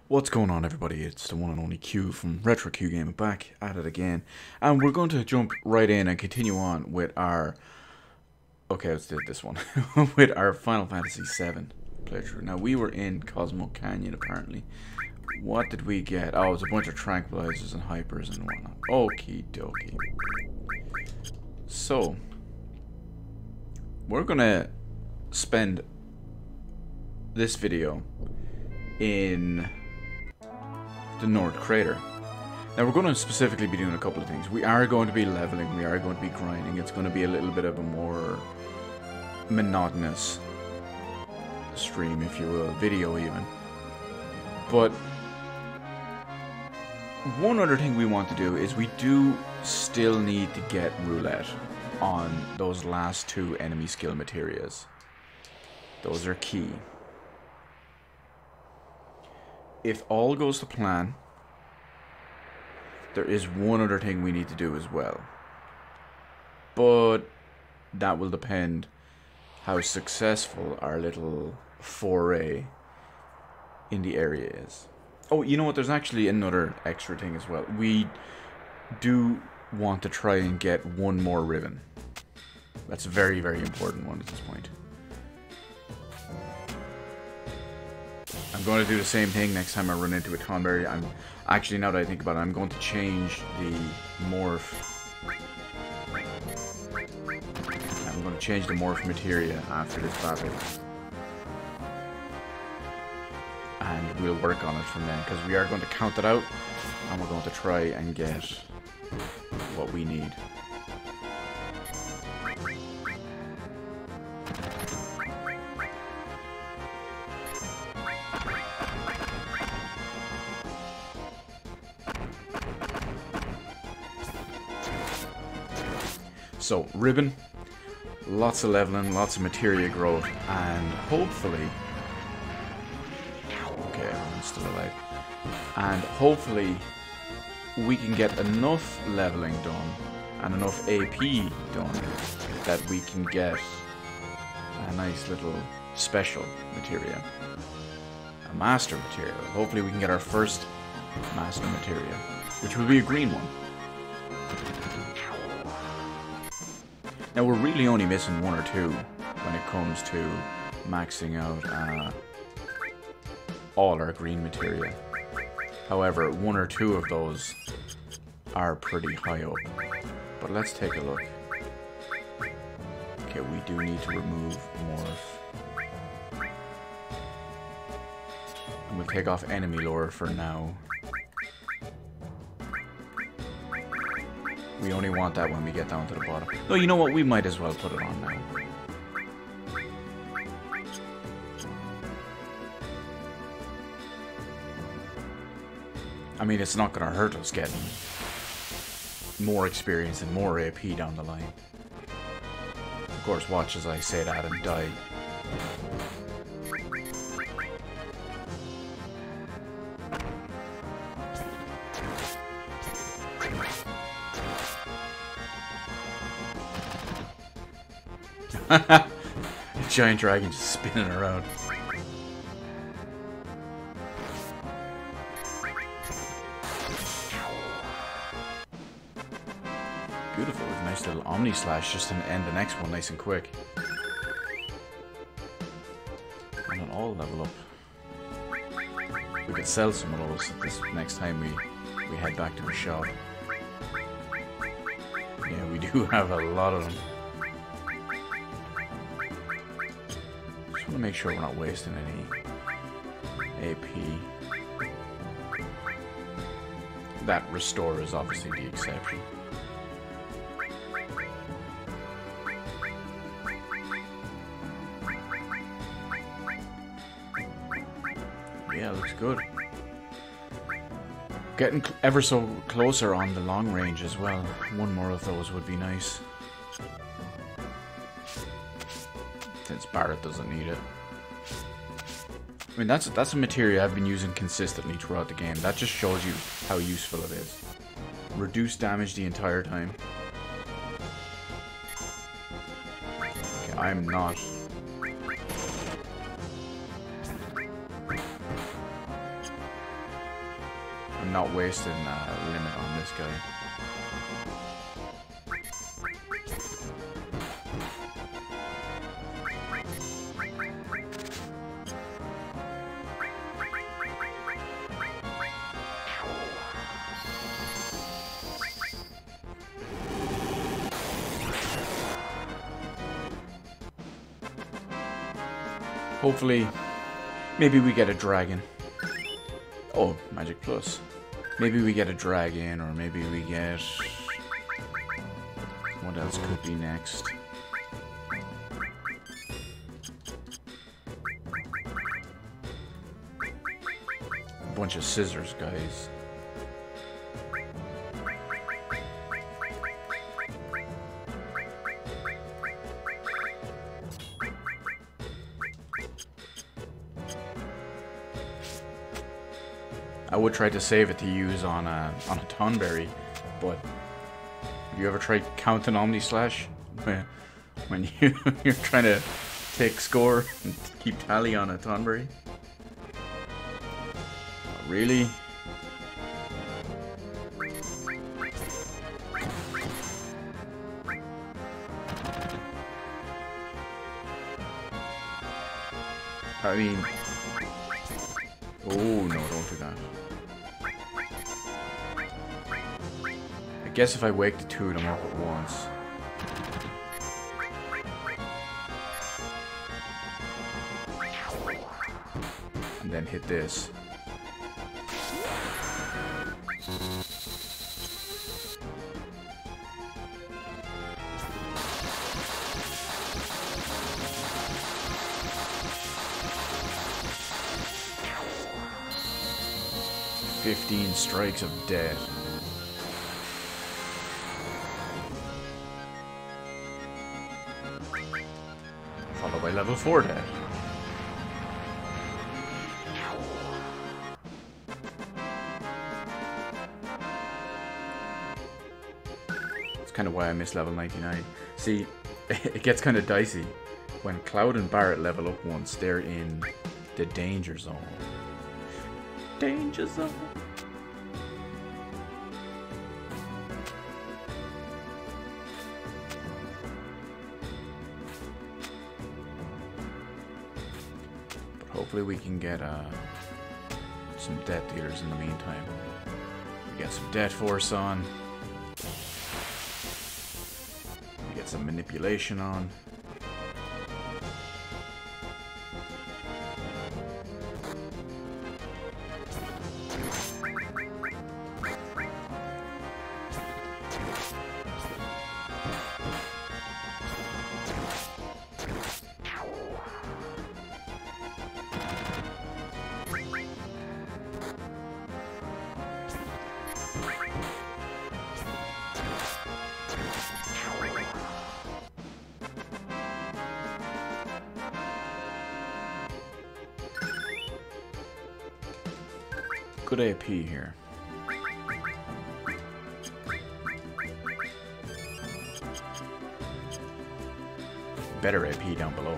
What's going on, everybody? It's the one and only Q from Retro Q Gaming, back at it again, and we're going to jump right in and continue on with our let's do this one with our Final Fantasy VII playthrough. Now, we were in Cosmo Canyon apparently. What did we get? Oh, it was a bunch of tranquilizers and hypers and whatnot. Okie dokie. So we're gonna spend this video in the North Crater. Now, we're going to specifically be doing a couple of things. We are going to be leveling, we are going to be grinding. It's going to be a little bit of a more monotonous stream, if you will, video even. But one other thing we want to do is we do still need to get roulette on those last two enemy skill materias. Those are key. If all goes to plan, there is one other thing we need to do as well. But that will depend how successful our little foray in the area is. Oh, you know what? There's actually another extra thing as well. We do want to try and get one more ribbon. That's a very, very important one at this point. I'm going to do the same thing next time I run into a Tonberry. I'm actually, now that I think about it, I'm going to change the morph. I'm going to change the morph materia after this battle. And we'll work on it from then, because we are going to count it out, and we're going to try and get what we need. So, ribbon, lots of leveling, lots of materia growth, and hopefully... Okay, everyone's still alive. And hopefully we can get enough leveling done and enough AP done that we can get a nice little special materia. A master materia. Hopefully we can get our first master materia, which will be a green one. Now, we're really only missing one or two when it comes to maxing out all our green materia. However, one or two of those are pretty high up. But let's take a look. Okay, we do need to remove morph. And we'll take off enemy lore for now. We only want that when we get down to the bottom. No, you know what? We might as well put it on now. I mean, it's not going to hurt us getting more experience and more AP down the line. Of course, watch as I say that and die. Giant dragon just spinning around. Beautiful, with a nice little Omni Slash just to end the next one nice and quick. And it'll all level up. We could sell some of those this next time we head back to the shop. Yeah, we do have a lot of them. I want to make sure we're not wasting any AP. That restore is obviously the exception. Yeah, looks good. Getting ever so closer on the long range as well. One more of those would be nice. Since Barret doesn't need it. I mean, that's a materia I've been using consistently throughout the game. That just shows you how useful it is. Reduce damage the entire time. Okay, I'm not not wasting a limit on this guy. Hopefully, maybe we get a dragon. Oh, Magic Plus. Maybe we get a dragon, or maybe we get... What else could be next? A bunch of scissors, guys. I would try to save it to use on a Tonberry, but have you ever tried counting Omni Slash when you're trying to take score and keep tally on a Tonberry? Really? I mean, oh no, don't do that. I guess if I wake the two of them up at once. And then hit this. "15 strikes of death." Followed by level 4 death. That's kind of why I missed level 99. See, it gets kind of dicey. When Cloud and Barret level up once, they're in the danger zone. Danger zone. But hopefully we can get some death dealers in the meantime. We get some Death Force on. We get some manipulation on. Good AP here. Better AP down below.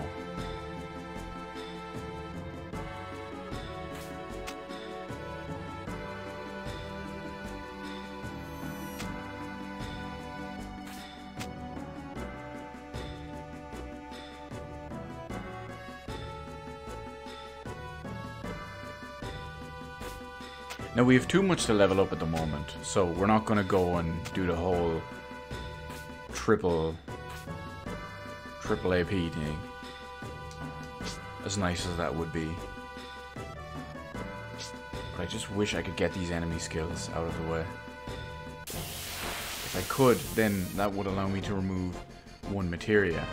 Now we have too much to level up at the moment, so we're not going to go and do the whole triple AP thing, as nice as that would be. But I just wish I could get these enemy skills out of the way. If I could, then that would allow me to remove one Materia.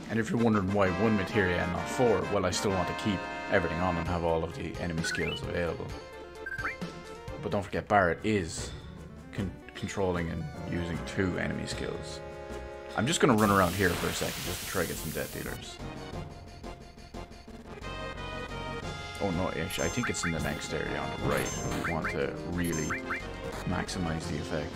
And if you're wondering why one Materia and not 4, well, I still want to keep everything on and have all of the enemy skills available. But don't forget, Barret is controlling and using 2 enemy skills. I'm just going to run around here for a second just to try to get some death dealers. Oh no, actually, I think it's in the next area on the right. We want to really maximize the effect.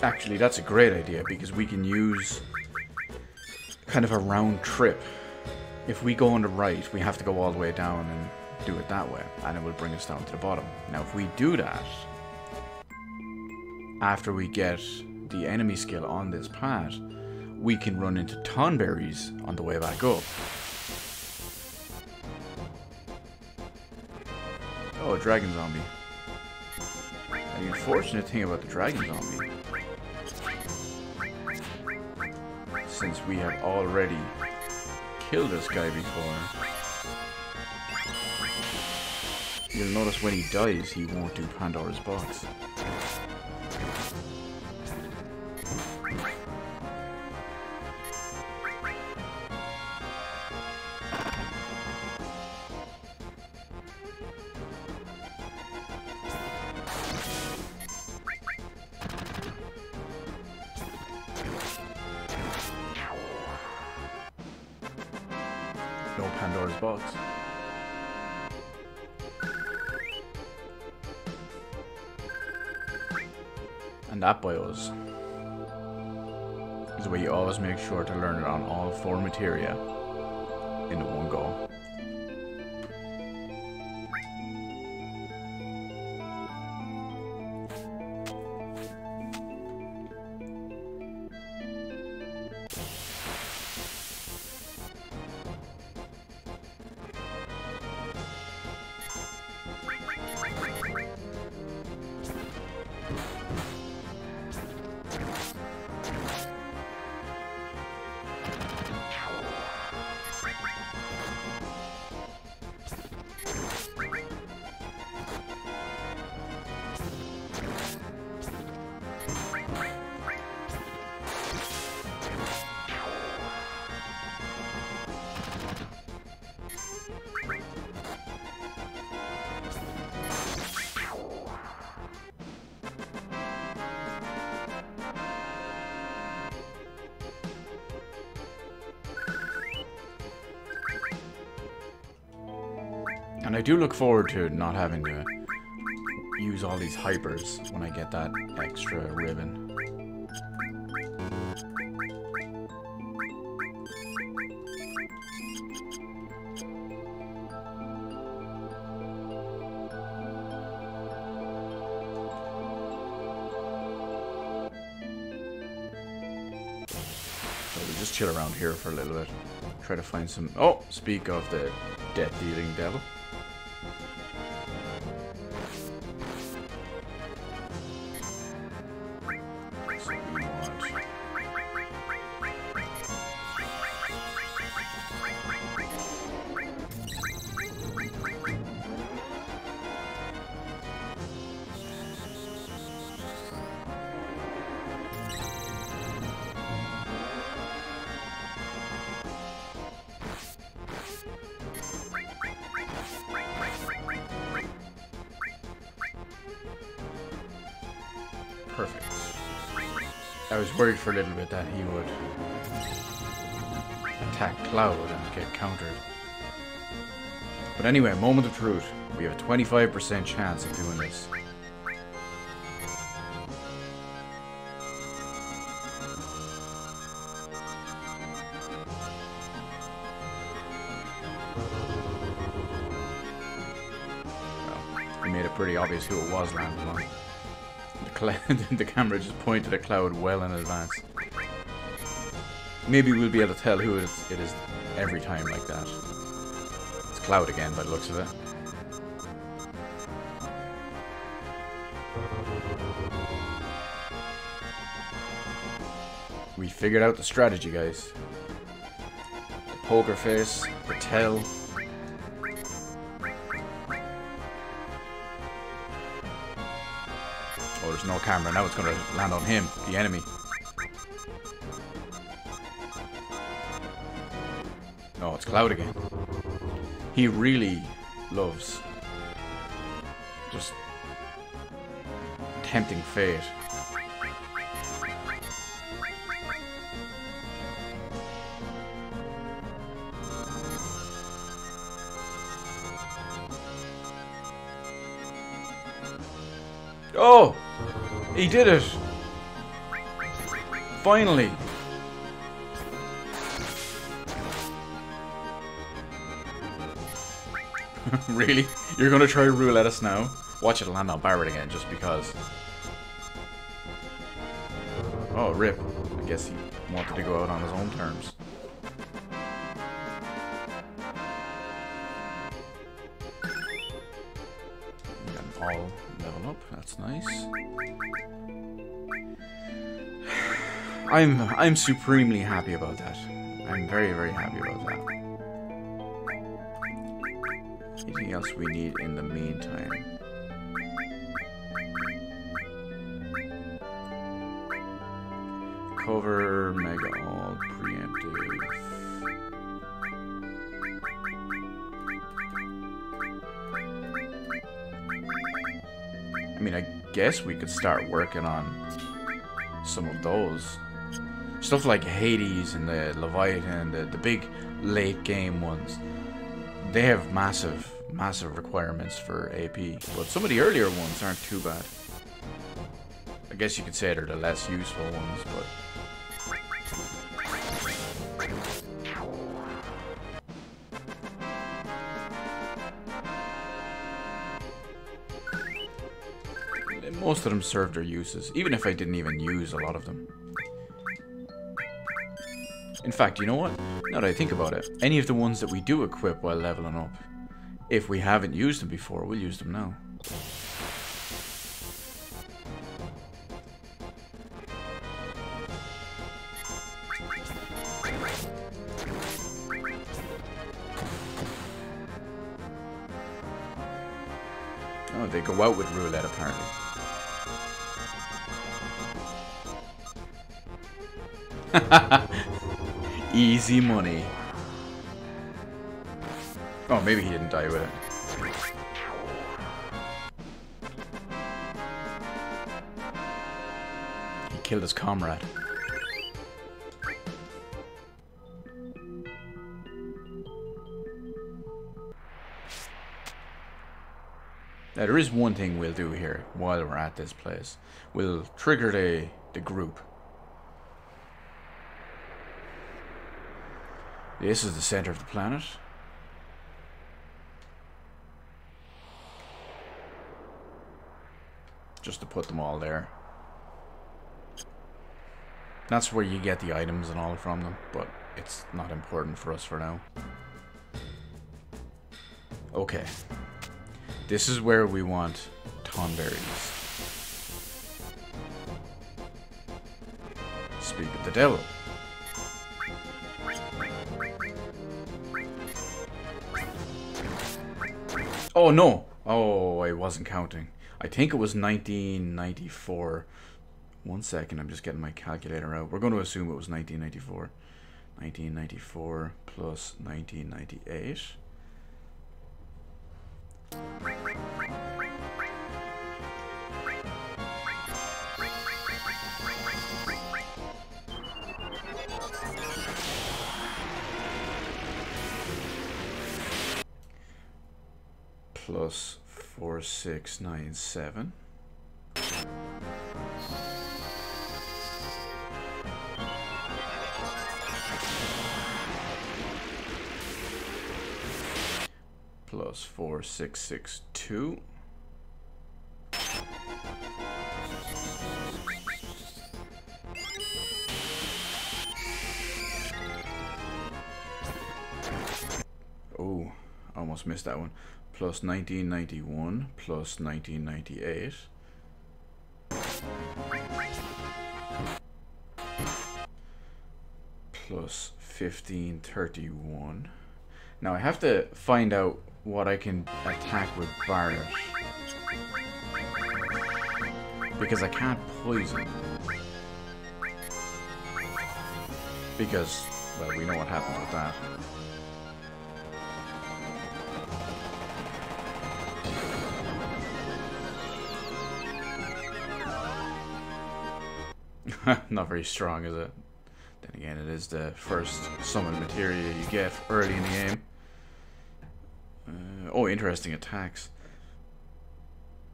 Actually, that's a great idea, because we can use kind of a round trip. If we go on the right, we have to go all the way down and do it that way, and it will bring us down to the bottom. Now, if we do that, after we get the enemy skill on this path, we can run into tonberries on the way back up. Oh, a dragon zombie. And the unfortunate thing about the dragon zombie, since we have already killed this guy before, you'll notice when he dies, he won't do Pandora's box. No Pandora's box. And that, boys, is where you always make sure to learn it on all 4 materia in the one go. And I do look forward to not having to use all these hypers when I get that extra ribbon. So we'll just chill around here for a little bit. Try to find some... Oh! Speak of the death-dealing devil. So we want... Perfect. I was worried for a little bit that he would attack Cloud and get countered. But anyway, moment of truth. We have a 25% chance of doing this. Well, we made it pretty obvious who it was landing on. The camera just pointed at Cloud well in advance. Maybe we'll be able to tell who it is every time like that. It's Cloud again by the looks of it. We figured out the strategy, guys. The poker face, the tell. Oh, there's no camera. Now it's going to land on him, the enemy. No, it's Cloud again. He really loves just tempting fate. Oh! He did it! Finally! Really? You're gonna try to roulette us now? Watch it land on Barrett again, just because. Oh, rip. I guess he wanted to go out on his own terms. We got an all level up. That's nice. I'm supremely happy about that. I'm very, very happy about that. Anything else we need in the meantime? Cover, mega all, preemptive. I mean, I guess we could start working on some of those. Stuff like Hades and the Leviathan, the big late game ones. They have massive requirements for AP, but some of the earlier ones aren't too bad. I guess you could say they're the less useful ones, but... most of them serve their uses, even if I didn't even use a lot of them. In fact, you know what? Now that I think about it, any of the ones that we do equip while leveling up, if we haven't used them before, we'll use them now. Oh, they go out with roulette apparently. Easy money. Oh, maybe he didn't die with it. He killed his comrade. Now, there is one thing we'll do here while we're at this place. We'll trigger the group. This is the center of the planet. Just to put them all there. That's where you get the items and all from them, but it's not important for us for now. Okay. This is where we want tonberries. Speak of the devil. Oh no! Oh, I wasn't counting. I think it was 1994. 1 second, I'm just getting my calculator out. We're going to assume it was 1994. 1994 plus 1998. Plus 4697. Plus 4662. Oh, almost missed that one. Plus 1991 plus 1998. Plus 1531. Now I have to find out what I can attack with Barret. Because I can't poison. Because, well, we know what happens with that. Not very strong, is it? Then again, it is the first summon materia you get early in the game. Oh, interesting attacks.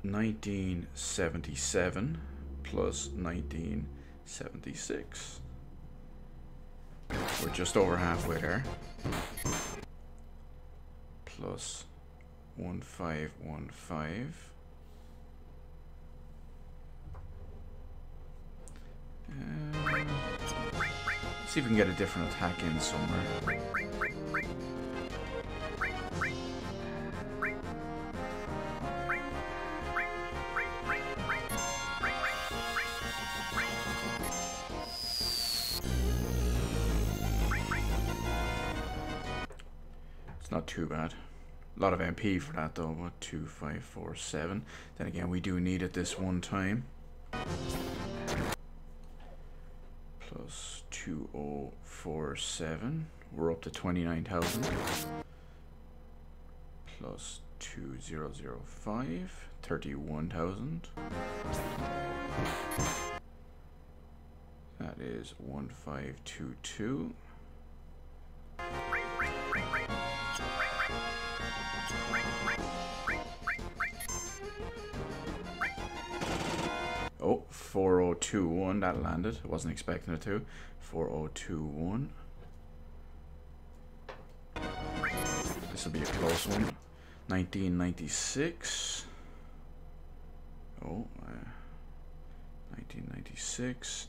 1977 plus 19 76. We're just over halfway there. Plus 1515. See if we can get a different attack in somewhere. It's not too bad. A lot of MP for that though. What, 2547. Then again, we do need it this one time. Plus 2047. We're up to 29,000. Plus 2005. 31,000. That is 1522. Oh, 4021, that landed. I wasn't expecting it to. 4021. This will be a close one. 1996. Oh, 1996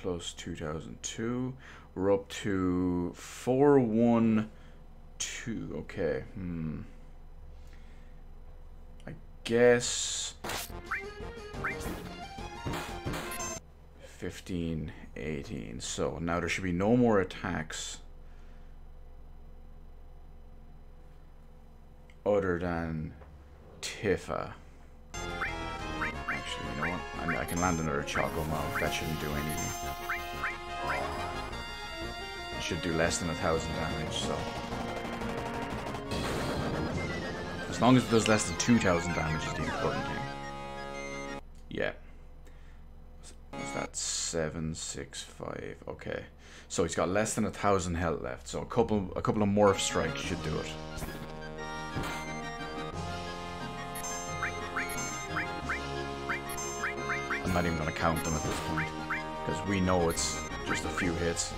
plus 2002. We're up to 412. Okay. I guess 15, 18. So now there should be no more attacks other than Tifa. Actually, you know what? I can land another Choco Mouth. That shouldn't do anything. It should do less than 1,000 damage, so. As long as it does less than 2,000 damage is the important thing. Yeah. Was that 765? Okay. So he's got less than 1,000 health left, so a couple of morph strikes should do it. I'm not even going to count them at this point, because we know it's just a few hits.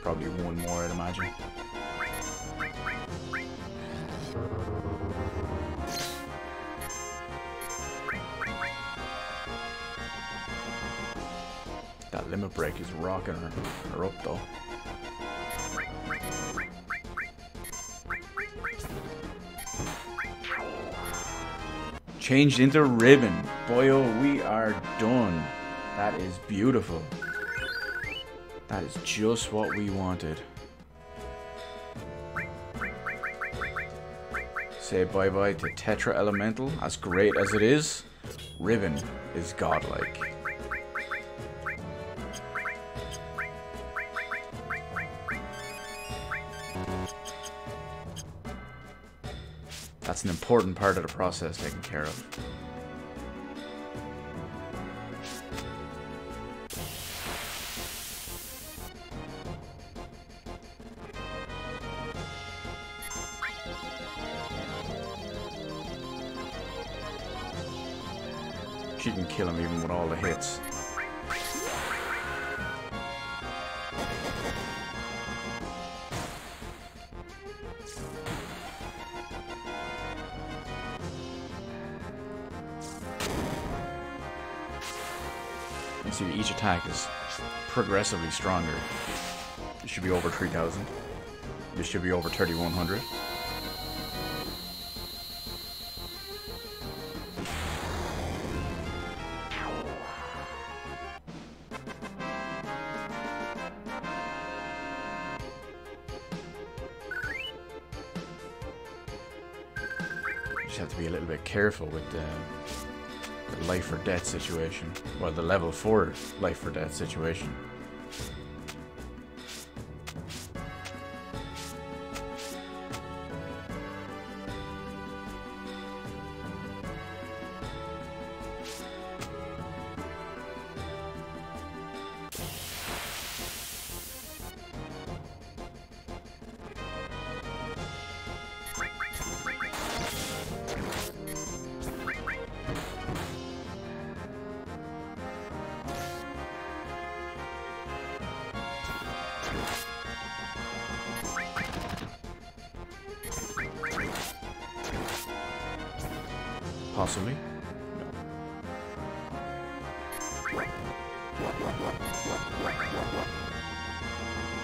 Probably one more, I'd imagine. That limit break is rocking her up though. Changed into ribbon. Boy, oh, we are done. That is beautiful. That is just what we wanted. Say bye-bye to Tetra Elemental. As great as it is, Ribbon is godlike. That's an important part of the process taken care of. She can kill him even with all the hits. You see, each attack is progressively stronger. It should be over 3,000. This should be over 3,100. Just have to be a little bit careful with the life or death situation. Well, the level 4 life or death situation. Possibly. No.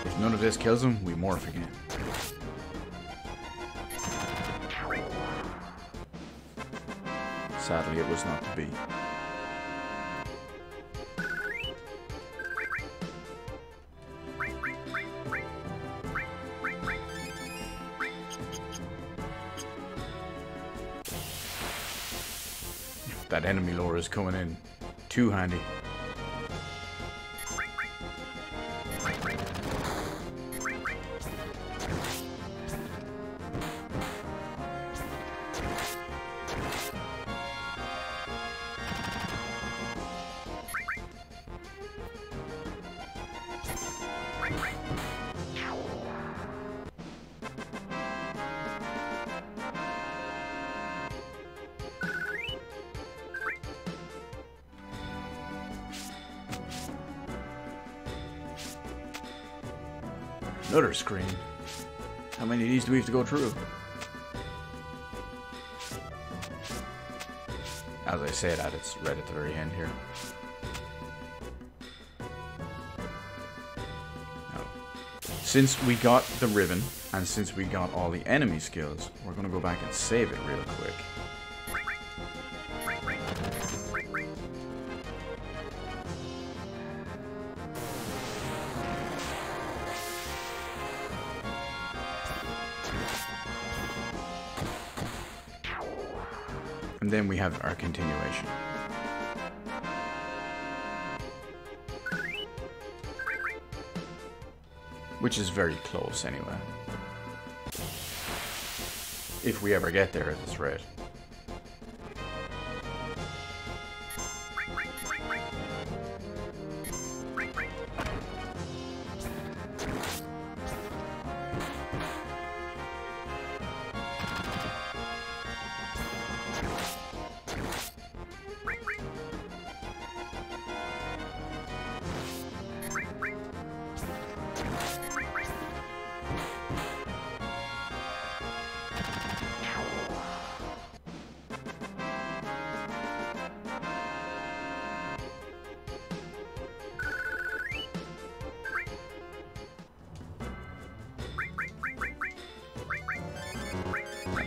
If none of this kills him, we morph again. Sadly, it was not to be. That enemy lore is coming in too handy. Another screen. How many of these do we have to go through? As I say that, it's right at the very end here. Now, since we got the ribbon, and since we got all the enemy skills, we're going to go back and save it real quick. And then we have our continuation. Which is very close anyway. If we ever get there at this rate.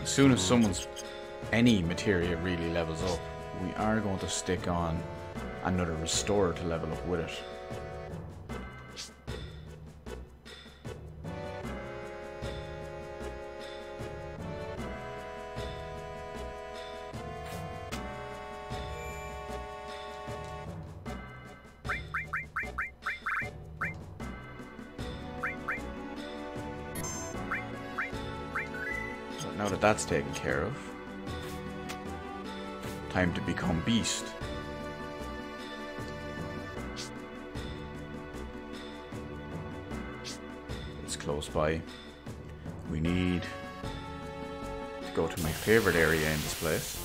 As soon as any materia really levels up, we are going to stick on another restorer to level up with it. Now that that's taken care of, time to become beast. It's close by. We need to go to my favorite area in this place.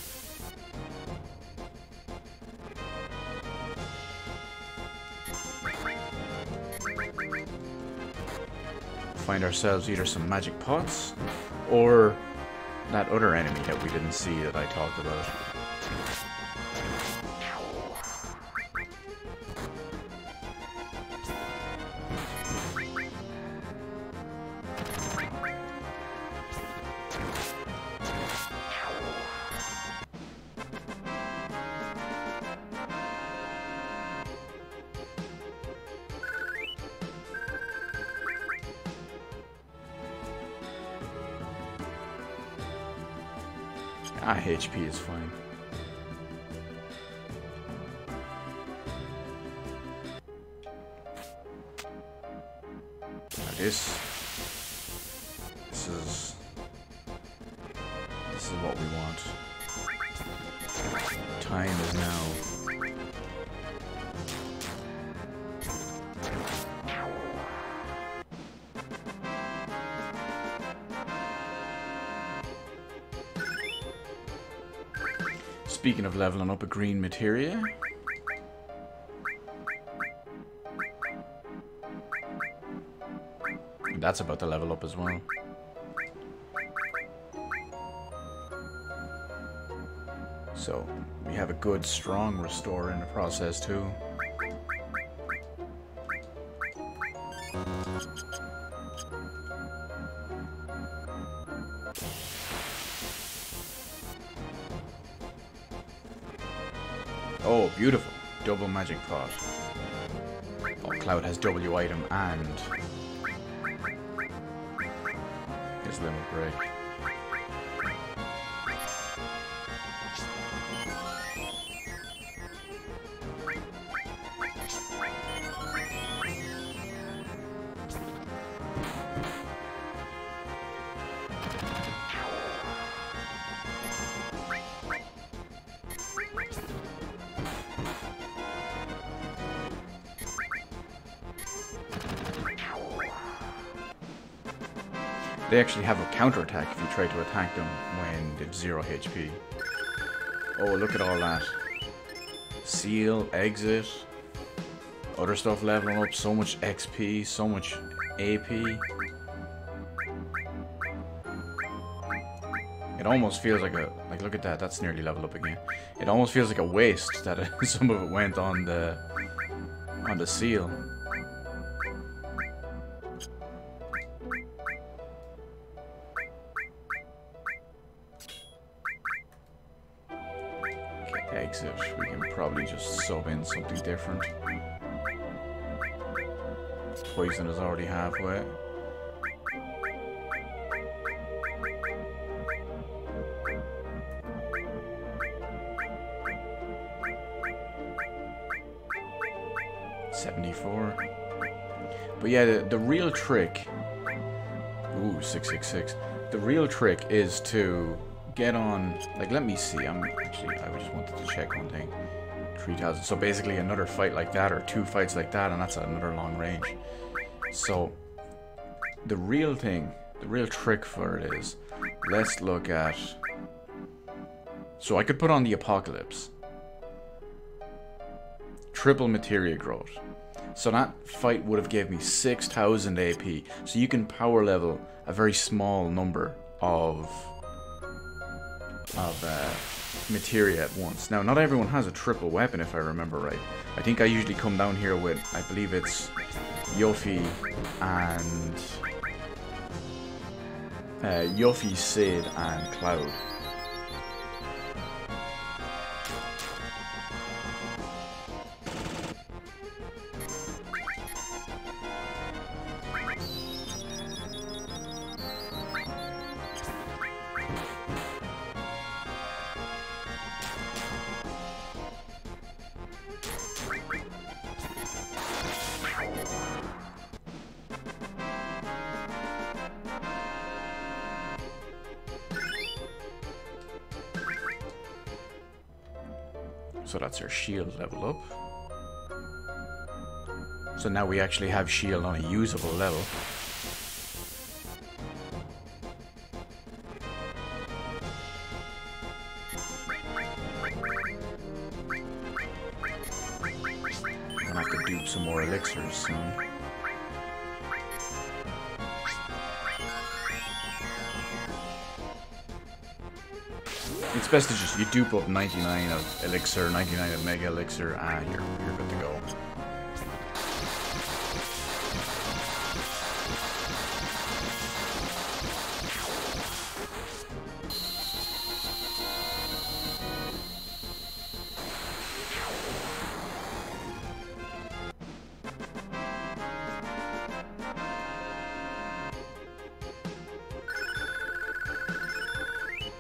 Find ourselves either some magic pots or that other enemy that we didn't see that I talked about. HP is fine. Now this is what we want. Time is now. Speaking of leveling up a green materia, and that's about to level up as well. So we have a good, strong restore in the process too. Oh, beautiful. Double magic pot. Oh, Cloud has W item and his limit break. They actually have a counterattack if you try to attack them when they've 0 HP. Oh, look at all that. Seal, exit, other stuff leveling up, so much XP, so much AP. It almost feels like a, look at that, that's nearly leveled up again. It almost feels like a waste that some of it went on the seal. Exit. We can probably just sub in something different. Poison is already halfway. $74. But yeah, the real trick. Ooh, 666. The real trick is to get on, like, let me see, I just wanted to check one thing. 3,000, so basically another fight like that, or 2 fights like that, and that's another long range. So, the real thing, the real trick for it is, let's look at, so I could put on the Apocalypse. Triple Materia growth. So that fight would have gave me 6,000 AP, so you can power level a very small number of materia at once. Now, not everyone has a triple weapon, if I remember right. I think I usually come down here with, I believe it's Yuffie and Yuffie, Sid, and Cloud. So that's our shield level up. So now we actually have shield on a usable level. I'm gonna have to dupe some more elixirs soon. It's best to just, you dupe up 99 of elixir, 99 of mega elixir, and you're good to go.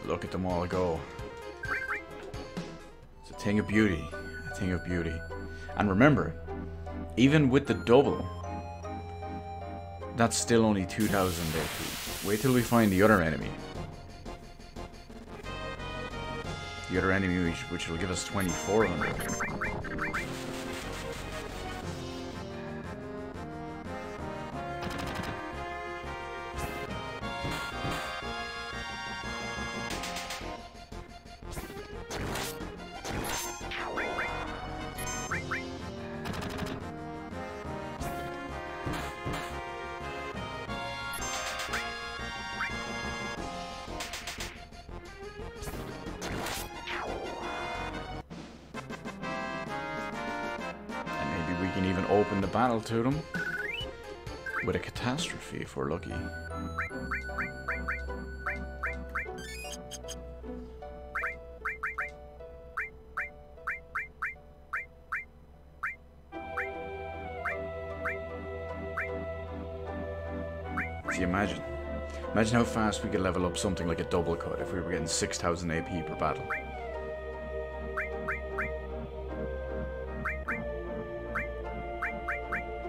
Look at them all go. It's a thing of beauty. A thing of beauty. And remember, even with the double, that's still only 2,000 AP. Wait till we find the other enemy. The other enemy which will give us 2,400. can even open the battle to them with a catastrophe if we're lucky. See, imagine how fast we could level up something like a double cut if we were getting 6,000 AP per battle.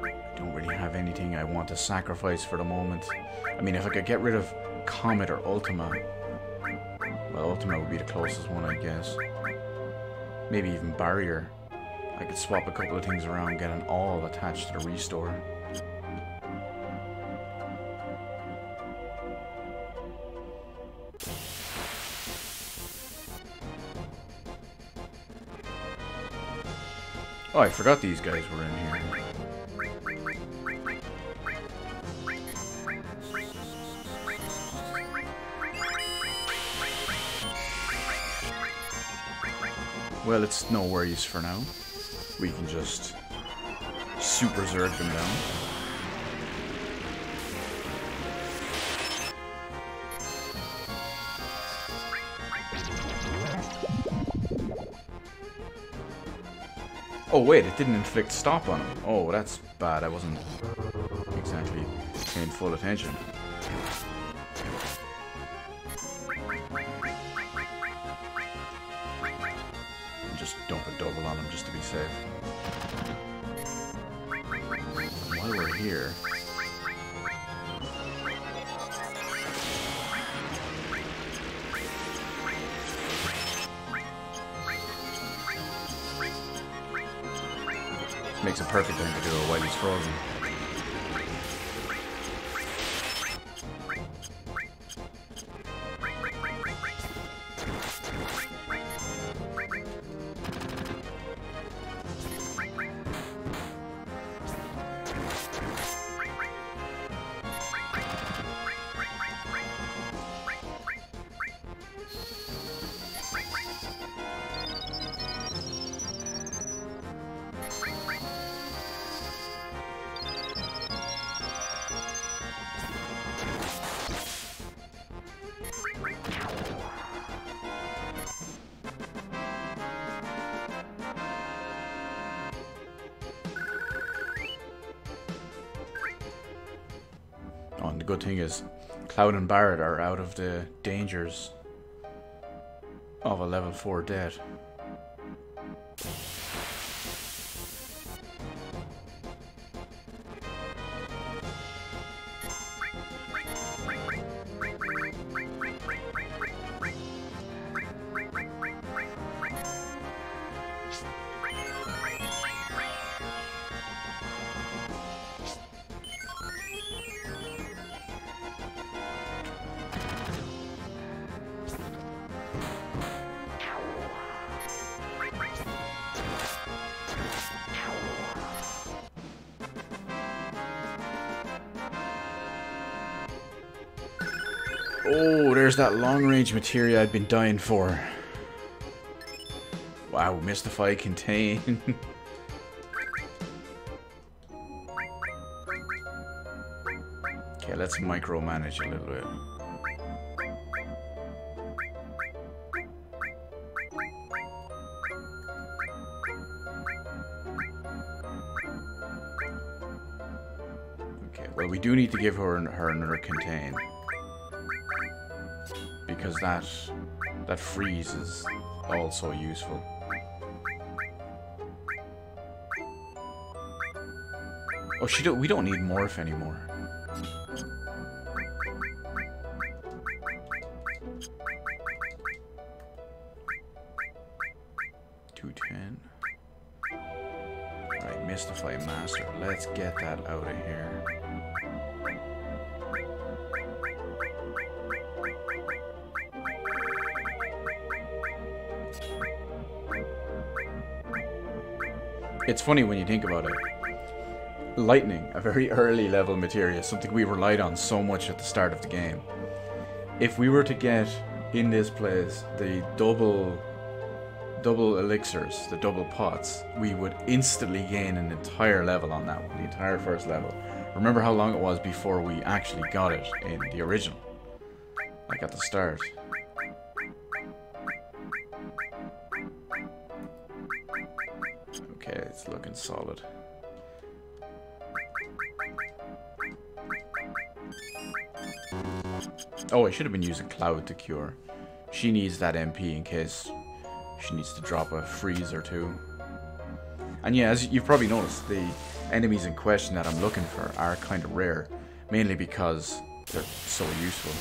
I don't really have anything I want to sacrifice for the moment. I mean, if I could get rid of Comet or Ultima, well, Ultima would be the closest one, I guess. Maybe even Barrier. I could swap a couple of things around, get an all attached to the restore. Oh, I forgot these guys were in here. Well, it's no worries for now. We can just super zerg them down. Oh wait, it didn't inflict stop on him. Oh, that's bad. I wasn't exactly paying full attention. And just dump a double on him just to be safe. While we're here... makes a perfect thing to do it while he's frozen. Oh, and the good thing is, Cloud and Barret are out of the dangers of a level 4 death. Oh, there's that long-range materia I'd been dying for. Wow, Mystify, Contain. Okay, let's micromanage a little bit. Okay, well, we do need to give her another Contain. Because that freeze is also useful. Oh, we don't need Morph anymore. $210. Alright, Mystify Master. Let's get that out of here. It's funny when you think about it. Lightning, a very early level materia, something we relied on so much at the start of the game. If we were to get in this place the double double elixirs, the double pots, we would instantly gain an entire level on that one, the entire first level. Remember how long it was before we actually got it in the original, like at the start. Okay, it's looking solid. Oh, I should have been using Cloud to cure. She needs that MP in case she needs to drop a freeze or two. And yeah, as you've probably noticed, the enemies in question that I'm looking for are kind of rare, mainly because they're so useful.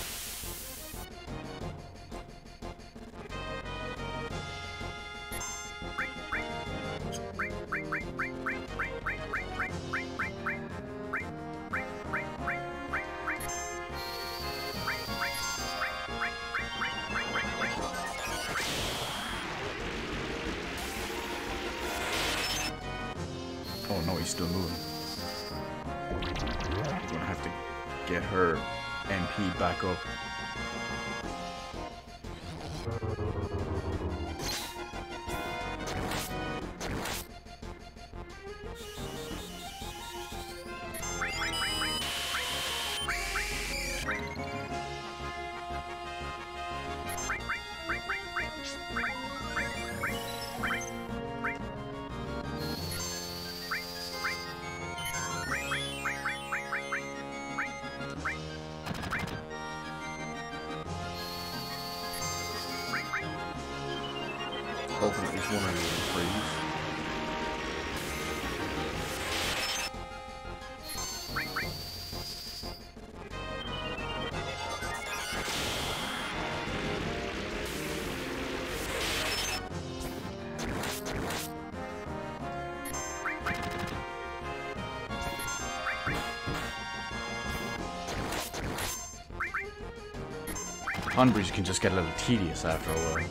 Oh no, he's still moving. I'm gonna have to get her MP back up. Hopefully at least one of you will freeze. Hunbreeze can just get a little tedious after a while.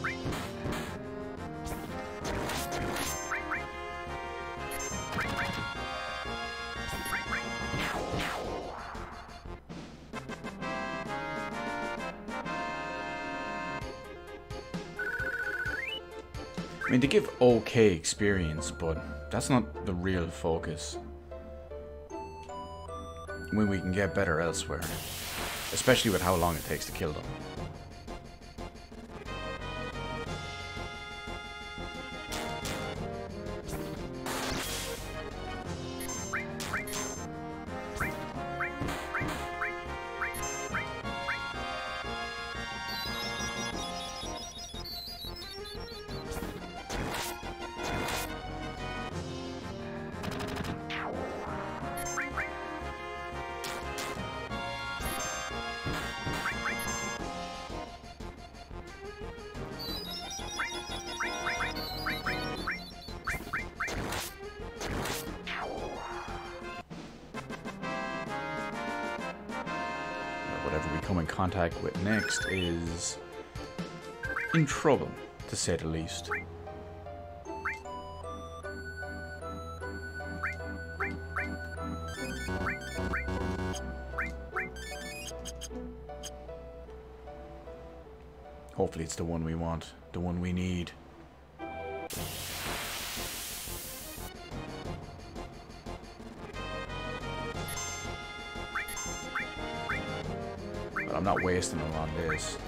I mean, they give okay experience, but that's not the real focus. When we can get better elsewhere. Especially with how long it takes to kill them. Whatever we come in contact with next is in trouble, to say the least. Hopefully it's the one we want, the one we need. But I'm not wasting them on this.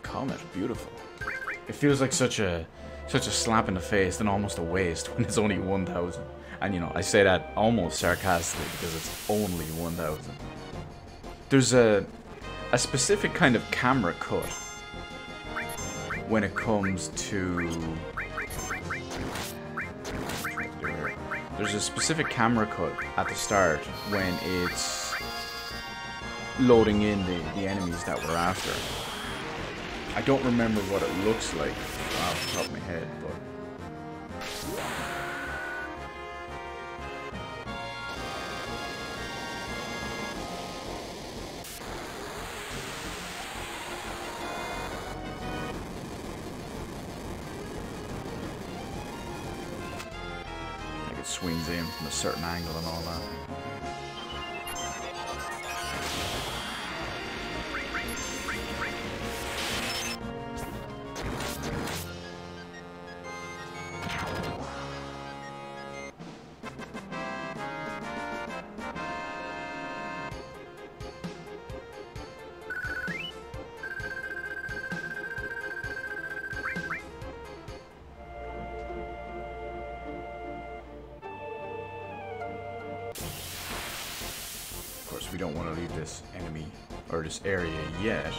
Comet, beautiful. It feels like such a slap in the face and almost a waste when it's only 1,000. And you know, I say that almost sarcastically because it's only 1,000. There's a specific kind of camera cut when it comes to... There's a specific camera cut at the start when it's loading in the enemies that we're after. I don't remember what it looks like off the top of my head, but... swings in from a certain angle and all that. We don't want to leave this enemy or this area yet.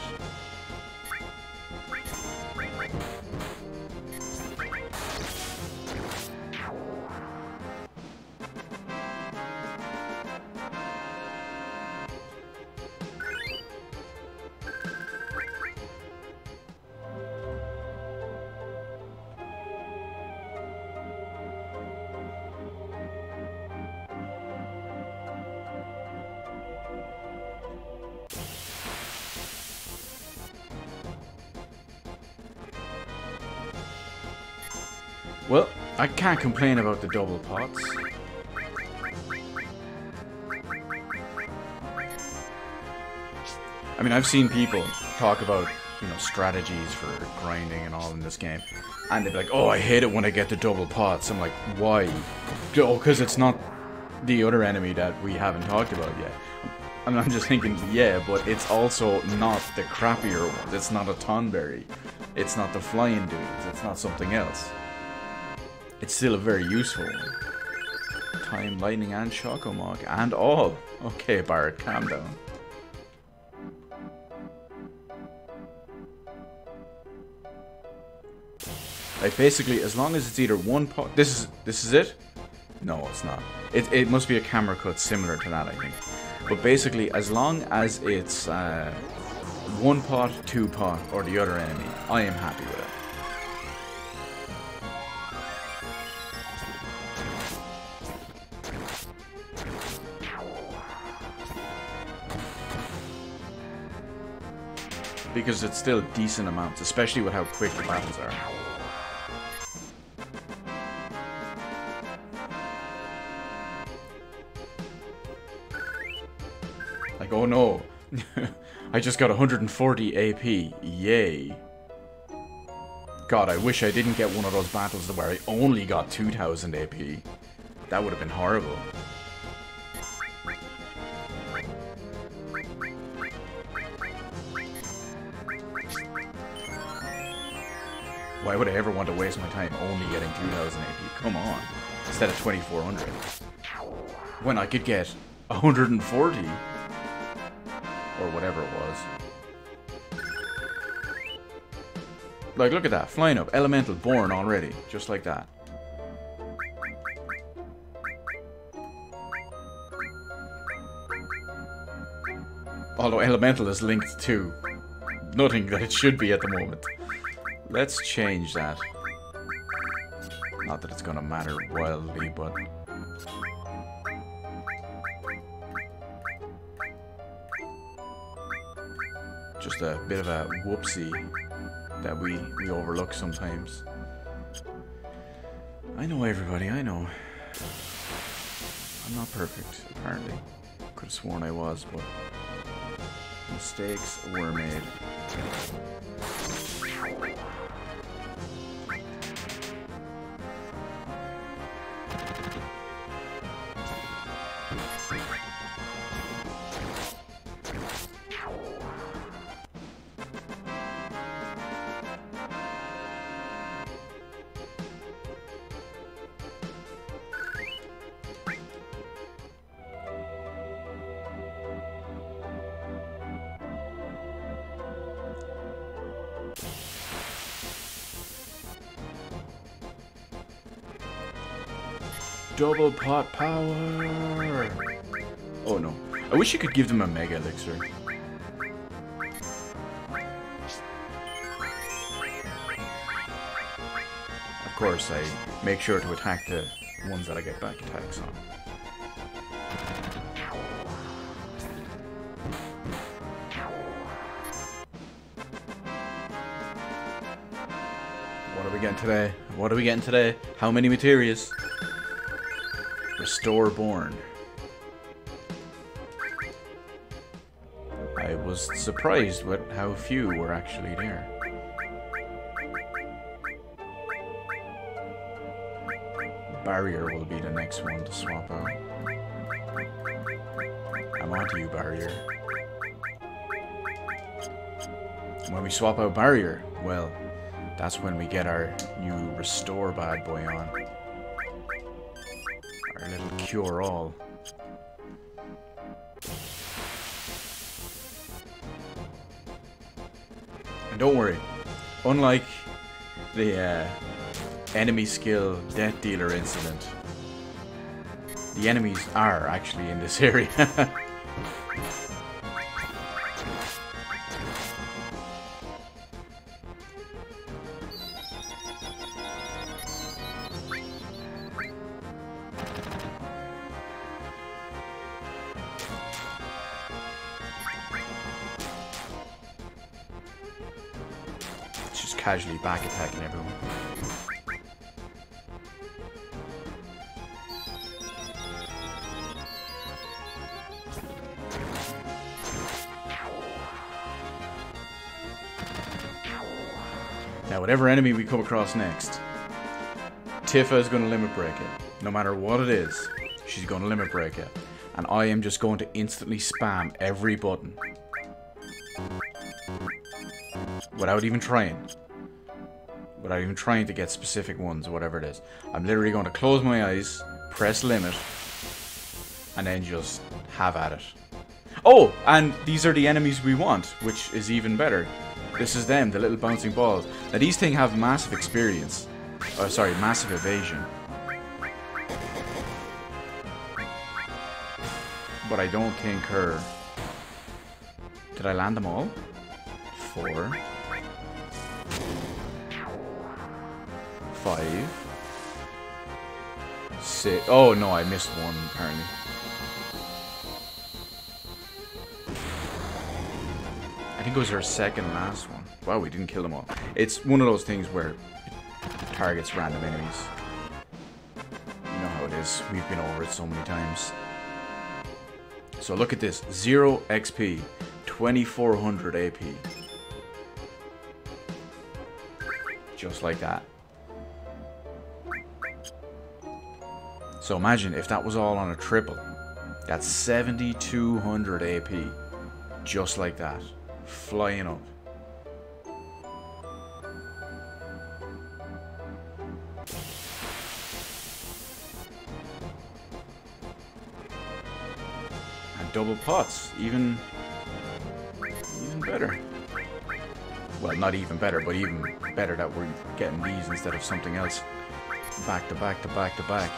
Well, I can't complain about the double pots. I mean, I've seen people talk about, you know, strategies for grinding and all in this game. And they're like, oh, I hate it when I get the double pots. I'm like, why? Oh, because it's not the other enemy that we haven't talked about yet. And I'm just thinking, yeah, but it's also not the crappier ones. It's not a Tonberry. It's not the flying dudes. It's not something else. It's still a very useful one. Time, lightning, and Shokomog, and all. Okay, Barret, calm down. Like, basically, as long as it's either one pot... This is it? No, it's not. It must be a camera cut similar to that, I think. But basically, as long as it's one pot, two pot, or the other enemy, I am happy with it. Because it's still decent amounts, especially with how quick the battles are. Like, oh no, I just got 140 AP, yay. God, I wish I didn't get one of those battles where I only got 2000 AP. That would have been horrible. Why would I ever want to waste my time only getting 2000 AP? Come on. Instead of 2400. When I could get 140. Or whatever it was. Like, look at that. Flying up. Elemental born already. Just like that. Although Elemental is linked to nothing that it should be at the moment. Let's change that. Not that it's gonna matter wildly, but... just a bit of a whoopsie that we overlook sometimes. I know, everybody, I know. I'm not perfect, apparently. Could have sworn I was, but... mistakes were made. Double pot power! Oh no. I wish you could give them a mega elixir. Of course, I make sure to attack the ones that I get back attacks on. What are we getting today? What are we getting today? How many Materias? Restore Born. I was surprised with how few were actually there. Barrier will be the next one to swap out. I'm onto you, Barrier. When we swap out Barrier, well, that's when we get our new Restore bad boy on. Our little cure-all. And don't worry, unlike the enemy skill death dealer incident, the enemies are actually in this area. Just casually back attacking everyone. Now, whatever enemy we come across next, Tifa is going to limit break it. No matter what it is, she's going to limit break it. And I am just going to instantly spam every button. Without even trying. Without even trying to get specific ones, whatever it is. I'm literally going to close my eyes, press limit, and then just have at it. Oh, and these are the enemies we want, which is even better. This is them, the little bouncing balls. Now these things have massive experience. Oh, sorry, massive evasion. But I don't think her... Did I land them all? 4. 5. 6. Oh no, I missed one apparently. I think it was her second last one. Wow, we didn't kill them all. It's one of those things where it targets random enemies. You know how it is. We've been over it so many times. So look at this. 0 XP. 2400 AP. Just like that. So imagine if that was all on a triple. That's 7200 AP. Just like that. Flying up. And double pots, even better. Well, not even better, but even better that we're getting these instead of something else. Back to back to back to back.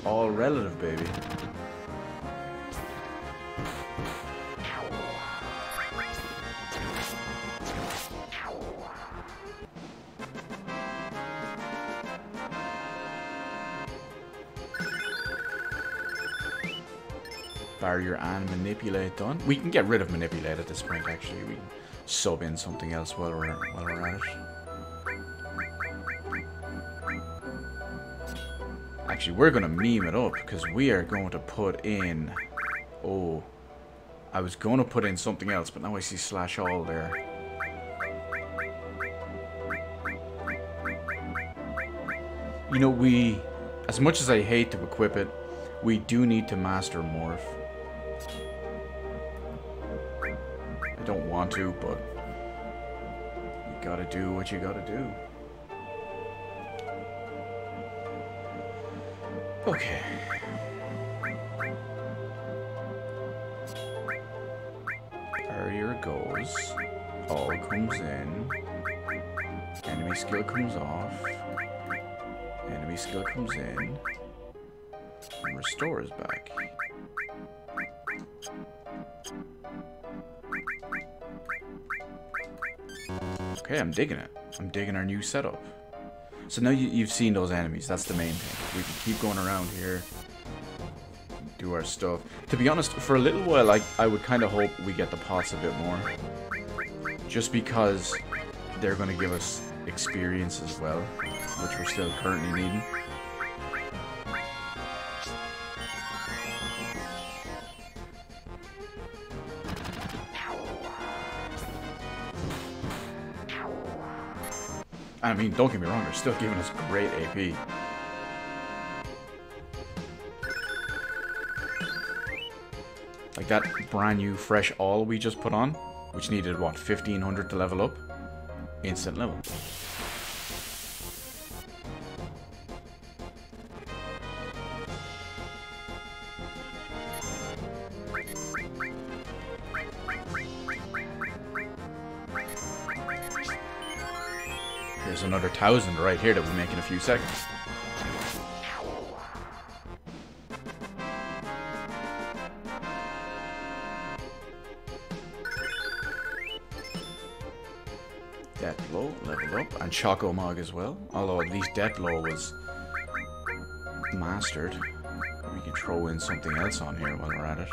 All relative, baby. Barrier and manipulate done. We can get rid of manipulate at this point. Actually, we can sub in something else while we're at it. Actually, we're going to meme it up because we are going to put in... Oh, I was going to put in something else, but now I see slash all there. You know, we... As much as I hate to equip it, we do need to master Morph. I don't want to, but... You gotta do what you gotta do. Okay. Barrier goes. All comes in. Enemy skill comes off. Enemy skill comes in. And restores back. Okay, I'm digging it. I'm digging our new setup. So now you've seen those enemies. That's the main thing. We can keep going around here, do our stuff. To be honest, for a little while, I would kind of hope we get the pots a bit more. Just because they're going to give us experience as well, which we're still currently needing. I mean, don't get me wrong, they're still giving us great AP. Like that brand new fresh all we just put on, which needed, what, 1500 to level up? Instant level. There's another 1000 right here that we'll make in a few seconds. Deathblow leveled up, and Choco Mog as well. Although at least Deathblow was mastered. We can throw in something else on here while we're at it.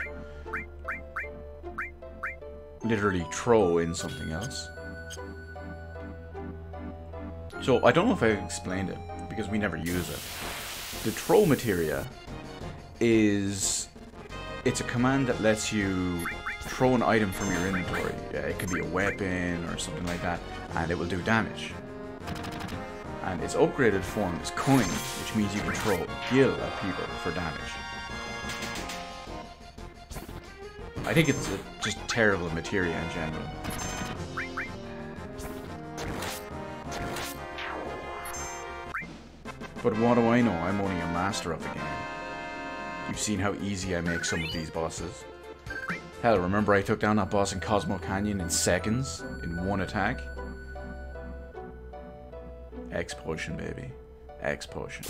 Literally throw in something else. So, I don't know if I explained it, because we never use it. The throw materia is... It's a command that lets you throw an item from your inventory. Yeah, it could be a weapon or something like that, and it will do damage. And its upgraded form is coin, which means you can throw gil at people for damage. I think it's just terrible materia in general. But what do I know? I'm only a master of the game. You've seen how easy I make some of these bosses. Hell, remember I took down that boss in Cosmo Canyon in seconds? In one attack? X potion, baby. X potion.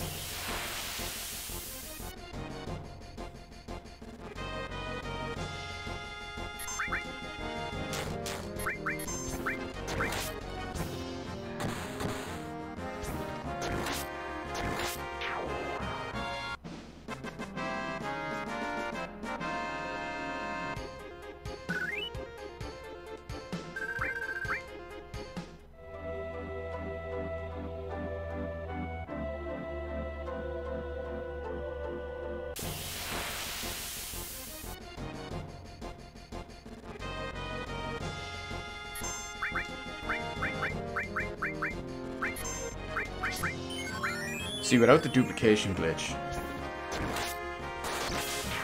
See, without the duplication glitch,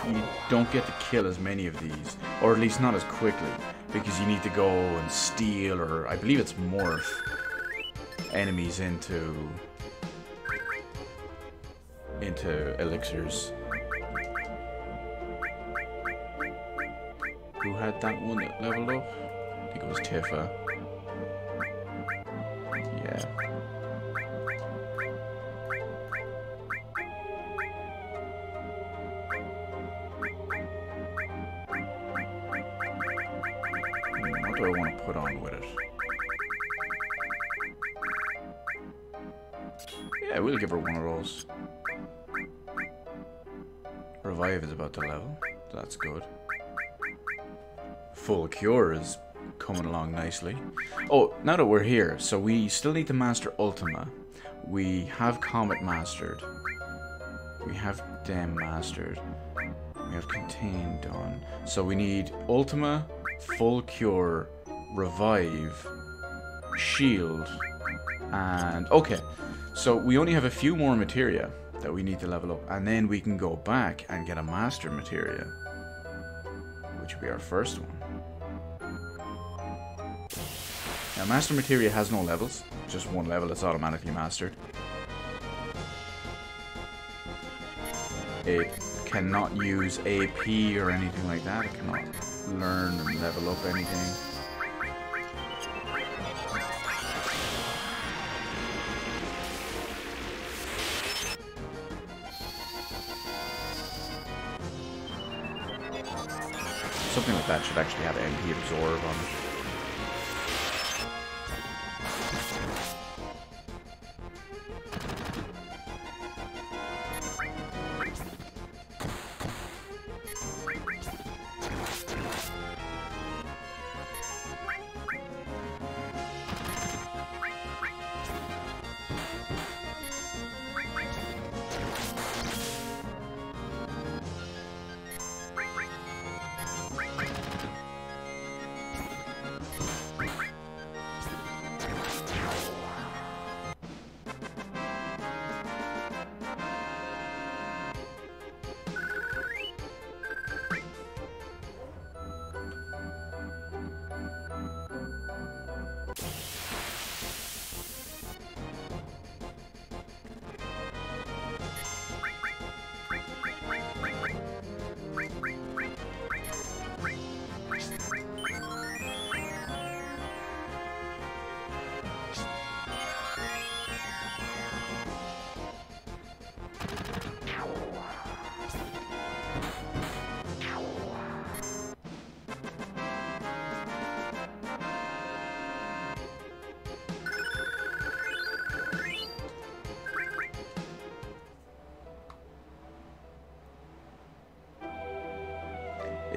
you don't get to kill as many of these, or at least not as quickly, because you need to go and steal, or I believe it's morph enemies into elixirs. Who had that one that leveled up? I think it was Tifa. Yeah. What do I want to put on with it? Yeah, we'll give her one of those. Revive is about to level. That's good. Full Cure is coming along nicely. Oh, now that we're here, so we still need to master Ultima. We have Comet mastered. We have Dem mastered. We have Contain done. So we need Ultima, Full Cure, Revive, Shield, and... okay, so we only have a few more materia that we need to level up, and then we can go back and get a master materia, which will be our first one. Now, master materia has no levels, just one level, it's automatically mastered. It cannot use AP or anything like that, it cannot learn and level up anything. Something like that should actually have MP absorb on it.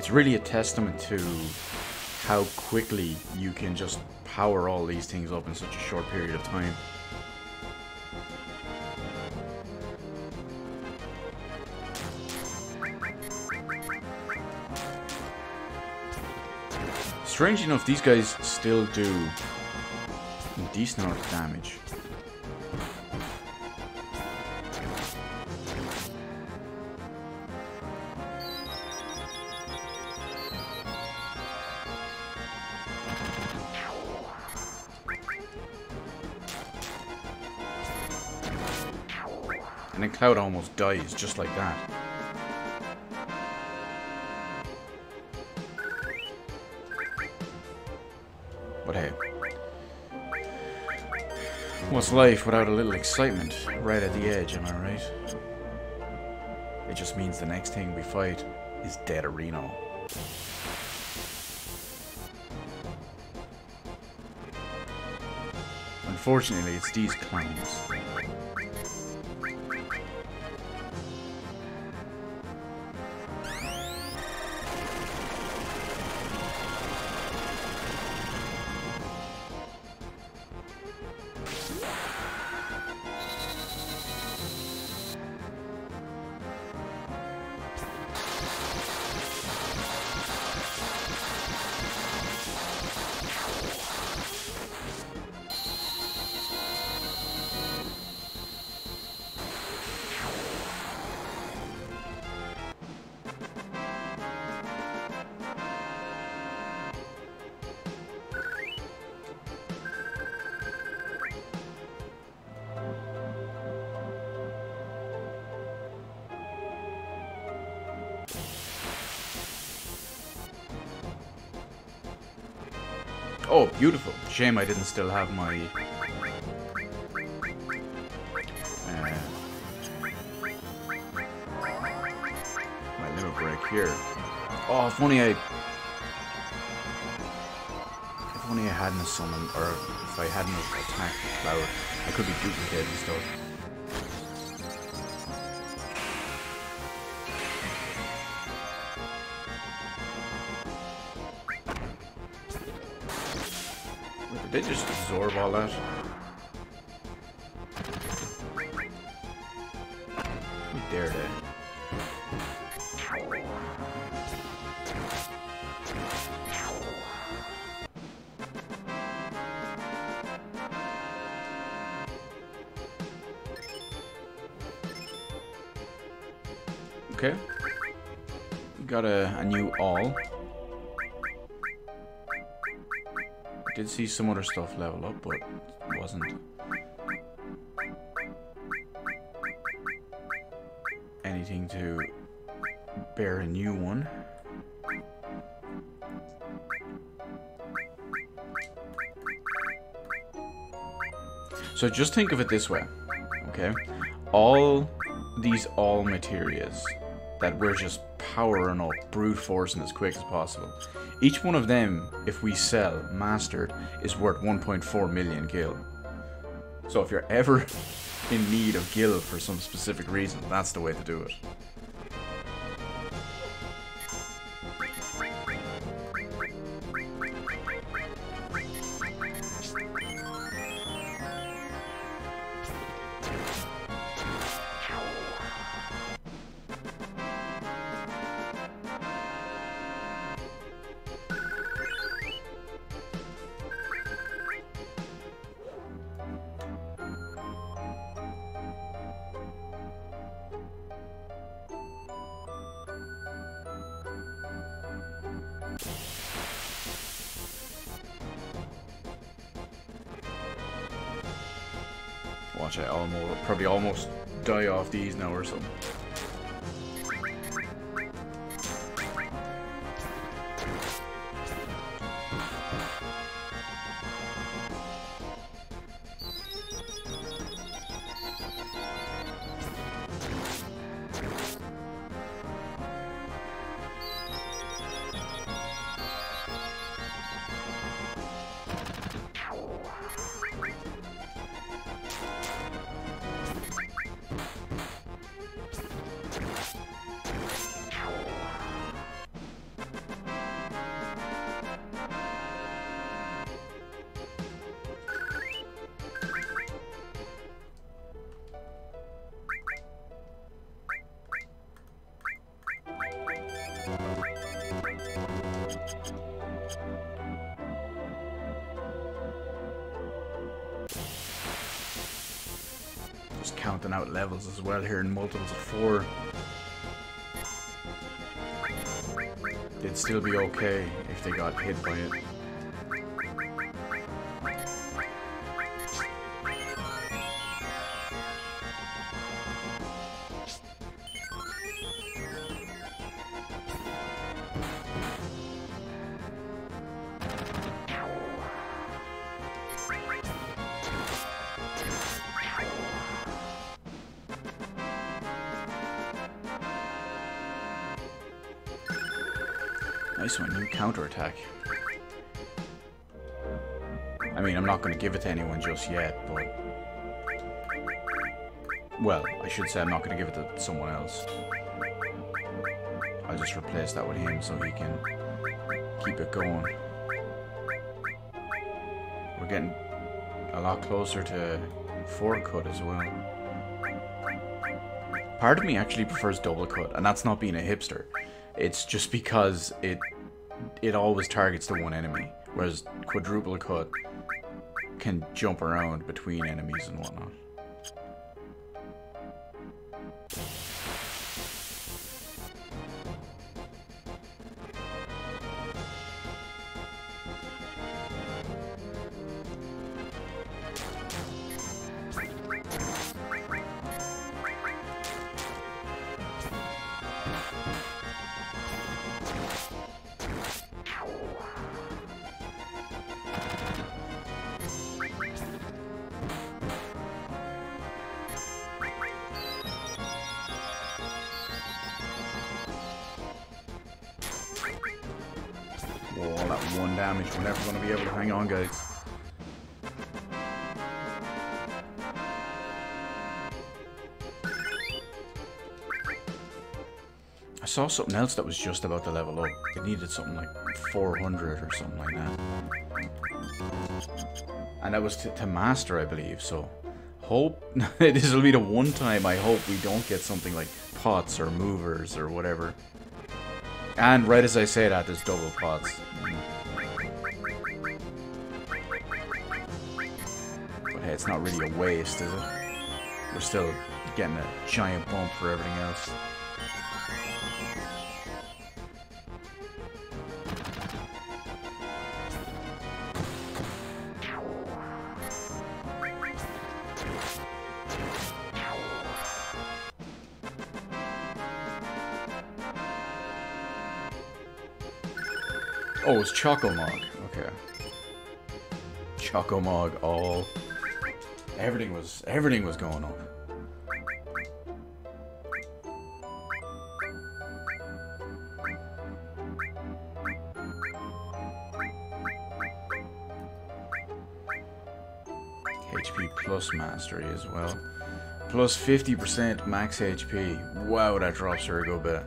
It's really a testament to how quickly you can just power all these things up in such a short period of time. Strange enough, these guys still do a decent amount of damage. And then Cloud almost dies just like that. But hey, what's life without a little excitement right at the edge, am I right? It just means the next thing we fight is Dead Reno. Unfortunately, it's these clowns. Oh, beautiful. Shame I didn't still have my... my little break here. Oh, if only I hadn't summoned, or if I hadn't attacked Cloud, I could be duplicating stuff. Did they just absorb all that? Who dare they? Okay. Got a new all. Did see some other stuff level up, but it wasn't anything to bear a new one. So just think of it this way, okay? All these all materias that we're just powering up, brute forcing as quick as possible. Each one of them, if we sell mastered, is worth 1.4 million gil. So if you're ever in need of gil for some specific reason, that's the way to do it. Watch, I probably almost die off these now or something. Just counting out levels as well here in multiples of 4. They'd still be okay if they got hit by it. Nice one, new counterattack. I mean, I'm not going to give it to anyone just yet, but... Well, I should say I'm not going to give it to someone else. I'll just replace that with him so he can keep it going. We're getting a lot closer to 4 cut as well. Part of me actually prefers double cut, and that's not being a hipster. It's just because it always targets the one enemy, whereas quadruple cut can jump around between enemies and whatnot. Whoa, all that 1 damage. We're never going to be able to hang on, guys. I saw something else that was just about to level up. It needed something like 400 or something like that. And that was to master, I believe, so... Hope... this will be the one time I hope we don't get something like pots or movers or whatever. And right as I say that, there's double pots. But hey, it's not really a waste, is it? We're still getting a giant bump for everything else. Oh, it's Chocomog. Okay. Chocomog, all. Everything was going up. HP plus mastery as well. Plus 50% max HP. Wow, that drops her a good bit.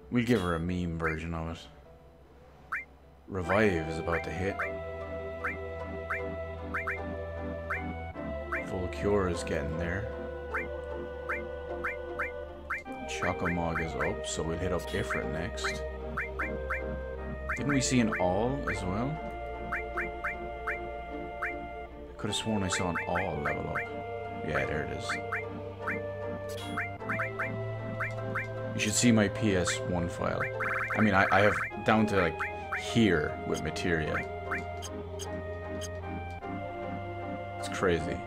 We'll give her a meme version of it. Revive is about to hit. Full cure is getting there. Chocomog is up, so we'll hit up Ifrit next. Didn't we see an all as well? I could have sworn I saw an all level up. Yeah, there it is. You should see my PS1 file. I mean, I have down to like here with Materia. It's crazy.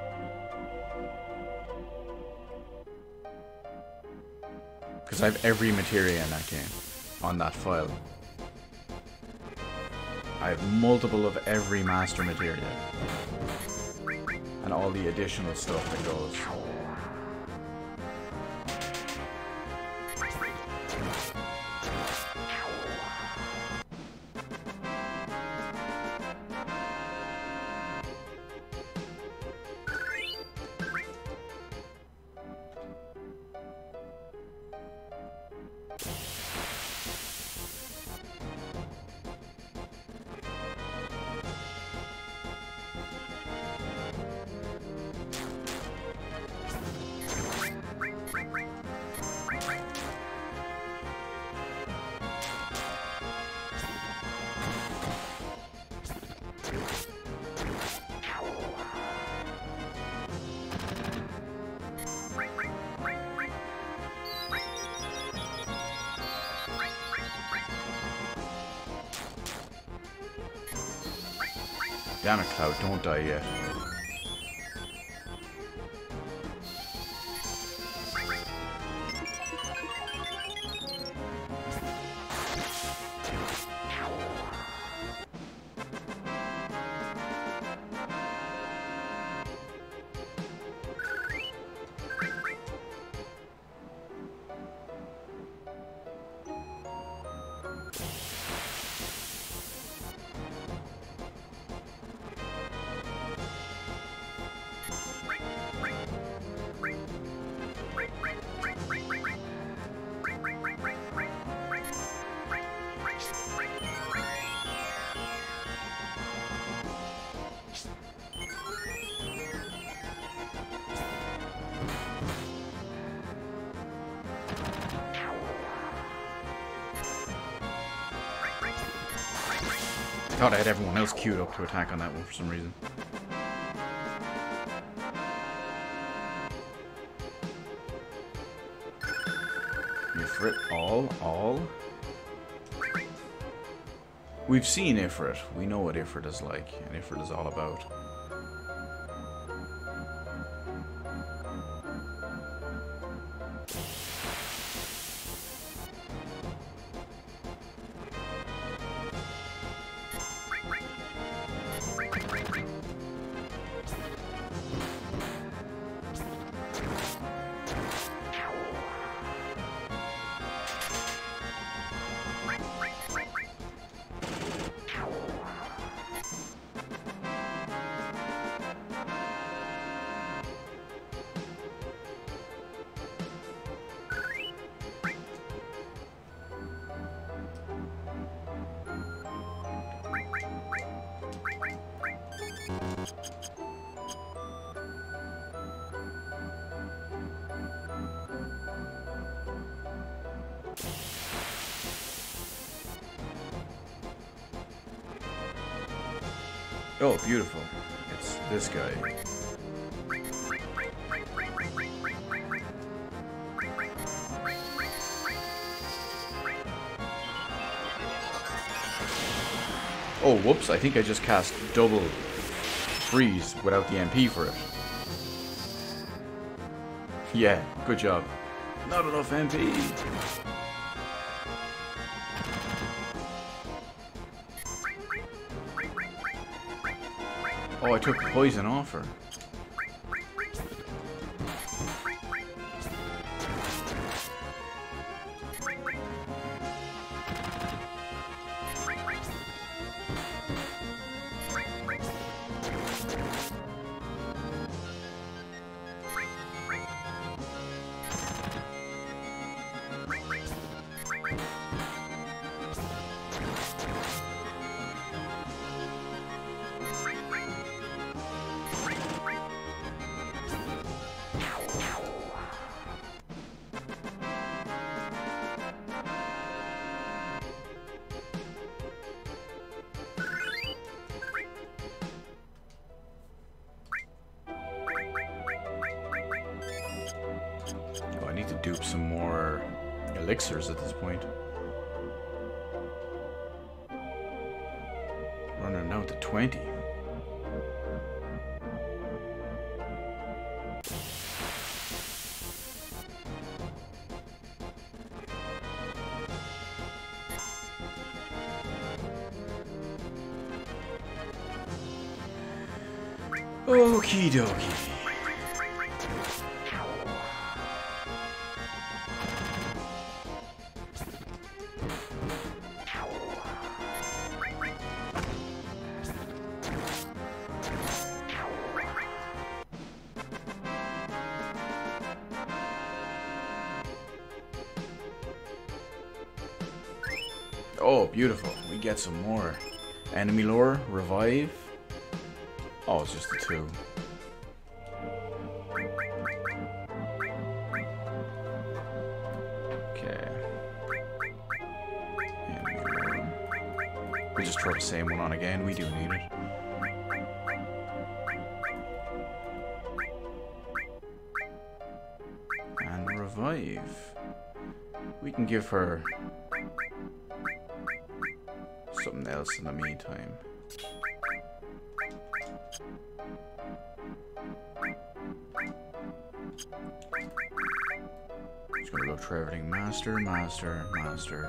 Because I have every Materia in that game on that file. I have multiple of every Master Materia. And all the additional stuff that goes. Damn it, Cloud, don't die yet. I thought I had everyone else queued up to attack on that one for some reason. Ifrit, all. We've seen Ifrit. We know what Ifrit is like, and Ifrit is all about. Oh, beautiful. It's this guy. Oh, whoops, I think I just cast double freeze without the MP for it. Yeah, good job. Not enough MP. Oh, I took poison off her. I need to dupe some more elixirs at this point. Running now to 20. Okie dokie. Oh, beautiful. We get some more. Enemy lore, revive. Oh, it's just the two. Okay. Enemy lore. We'll just throw the same one on again. We do need it. And revive. We can give her something else in the meantime. try everything. Master, master, master,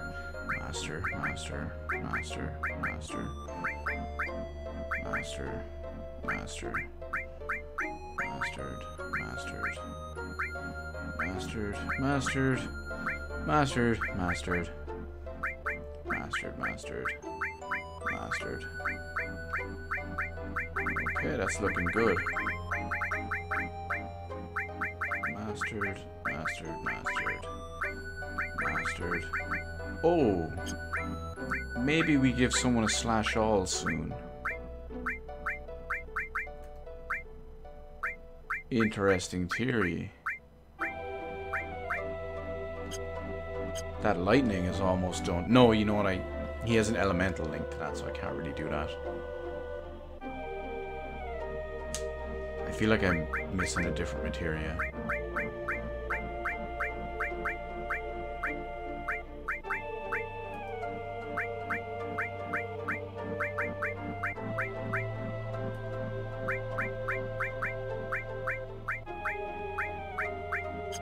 master, master, master, master, master, mastered, mastered, mastered, mastered, mastered, mastered, mastered, mastered, mastered, mastered. Okay, that's looking good. Mastered, mastered, mastered, mastered. Oh, maybe we give someone a slash all soon. Interesting theory. That lightning is almost done. No, you know what, he has an elemental link to that, so I can't really do that. I feel like I'm missing a different materia.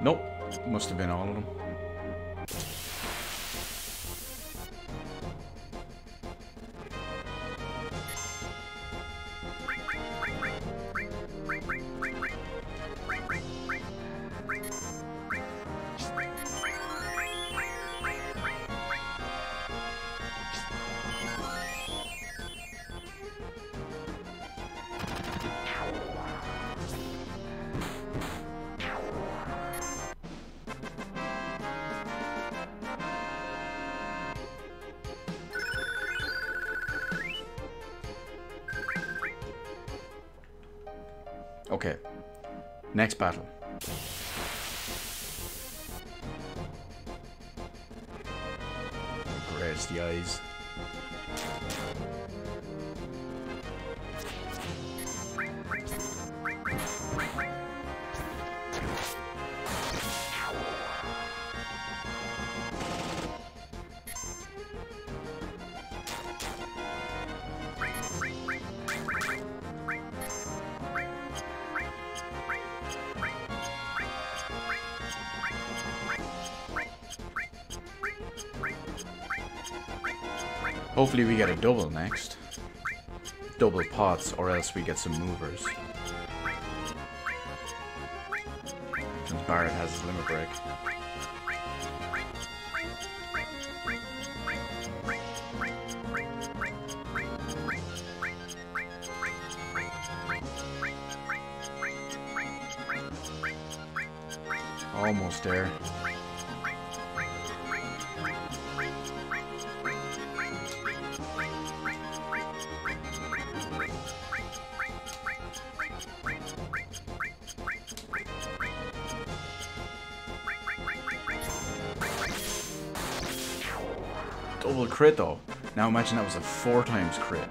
Nope, must have been all of them. Okay, next battle. Great, the eyes. Hopefully we get a double next. Double pots, or else we get some movers. Since Barrett has his limit break. Almost there. Double crit though. Now imagine that was a 4 times crit.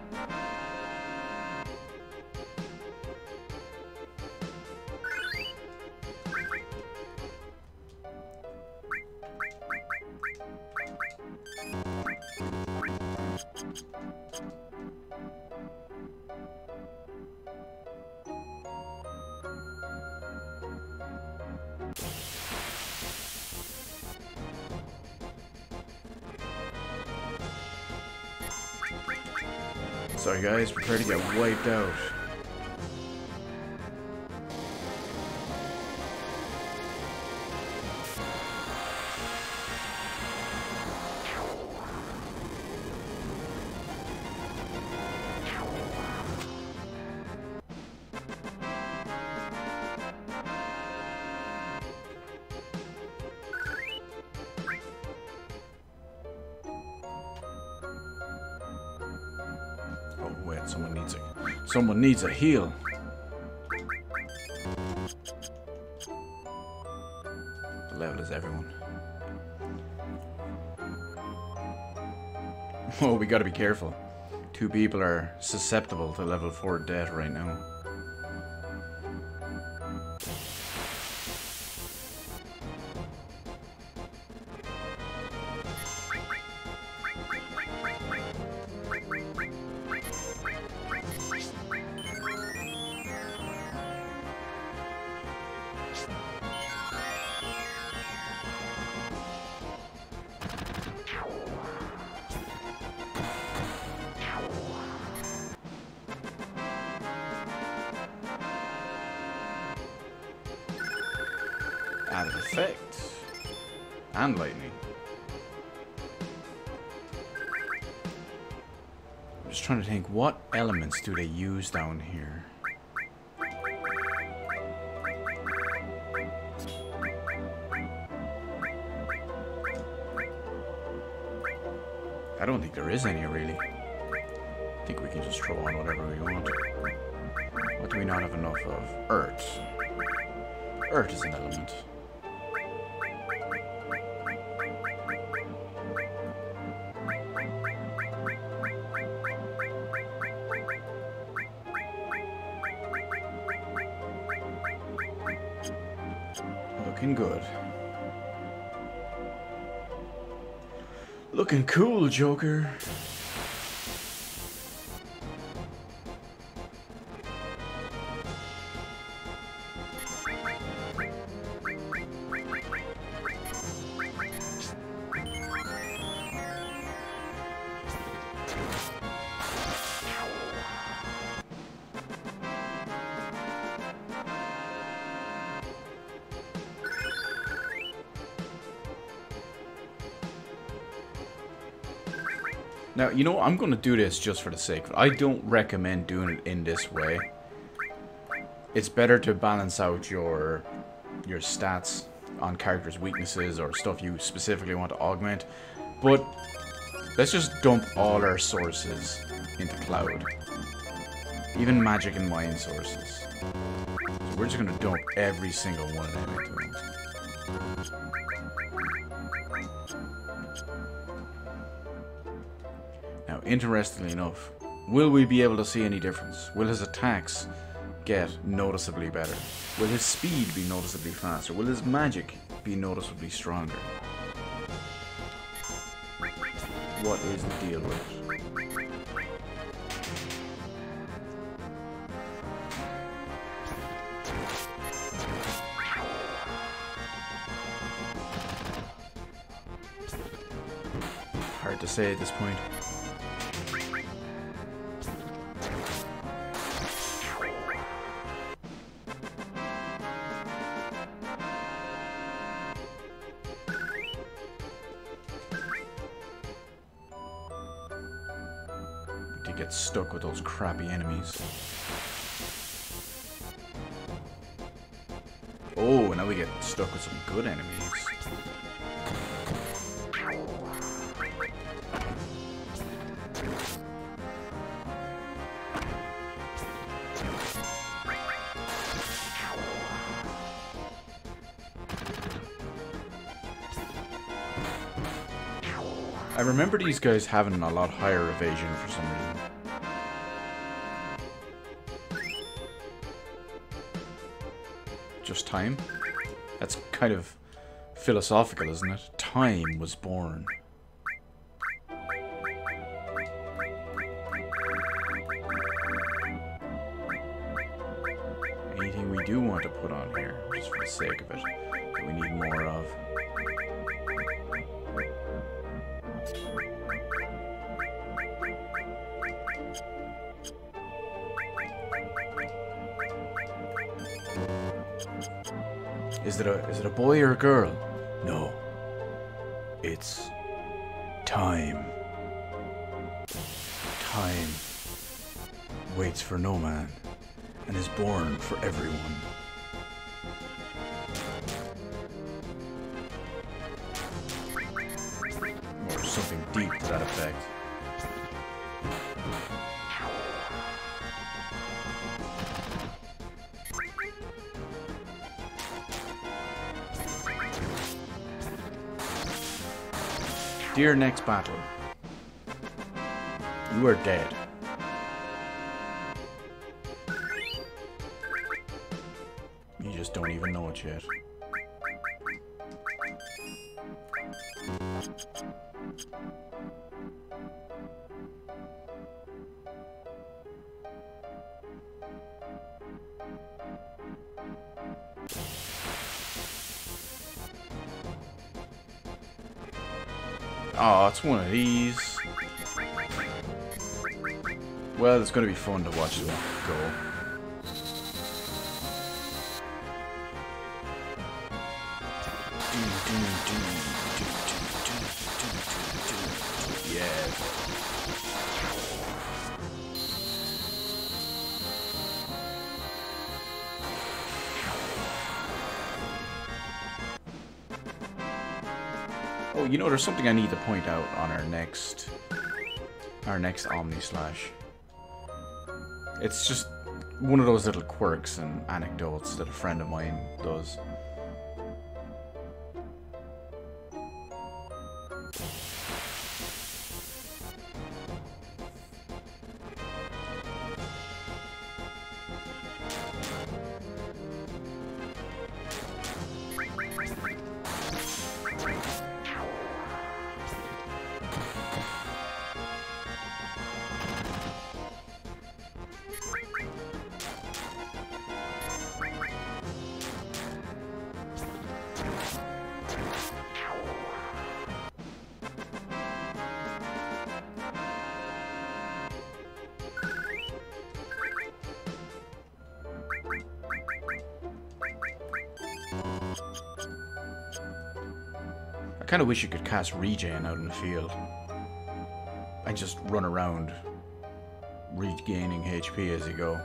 Sorry guys, prepare to get wiped out. Oh wait, someone needs a heal. What level is everyone? Oh, we gotta be careful. 2 people are susceptible to level 4 death right now. added effect. And lightning. I'm just trying to think, what elements do they use down here? I don't think there is any, really. I think we can just throw on whatever we want. What do we not have enough of? Earth. Earth is an element. Looking good. Looking cool, Joker. Now, you know, I'm going to do this just for the sake of it. I don't recommend doing it in this way. It's better to balance out your stats on characters' weaknesses or stuff you specifically want to augment. But let's just dump all our sources into Cloud. Even magic and mind sources. So we're just going to dump every single one of them into them. Now, interestingly enough, will we be able to see any difference? Will his attacks get noticeably better? Will his speed be noticeably faster? Will his magic be noticeably stronger? What is the deal with it? Hard to say at this point. Get stuck with those crappy enemies. Oh, now we get stuck with some good enemies. I remember these guys having a lot higher evasion for some reason. Just time? That's kind of philosophical, isn't it? Time was born. Anything we do want to put on here, just for the sake of it, that we need more of. Is it a boy or a girl? No. It's time. Time waits for no man and is born for everyone. Or something deep to that effect. Dear next battle, you are dead. You just don't even know it yet. Oh, it's one of these. Well, it's going to be fun to watch it go. Yeah. Oh, you know, there's something I need to point out on our next Omni Slash. It's just one of those little quirks and anecdotes that a friend of mine does. I kind of wish you could cast regen out in the field and just run around regaining HP as you go.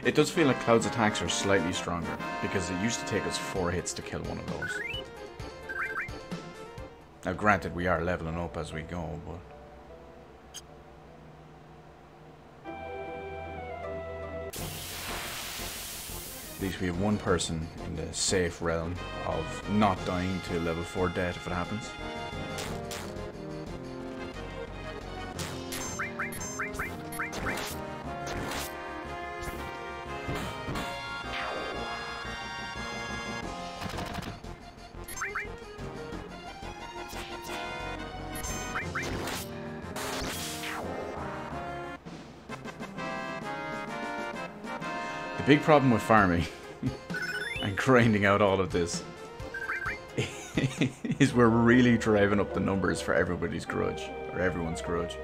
It does feel like Cloud's attacks are slightly stronger, because it used to take us 4 hits to kill one of those. Now granted, we are leveling up as we go, but... at least we have one person in the safe realm of not dying to level 4 death if it happens. The big problem with farming and grinding out all of this is we're really driving up the numbers for everybody's grudge, or everyone's grudge.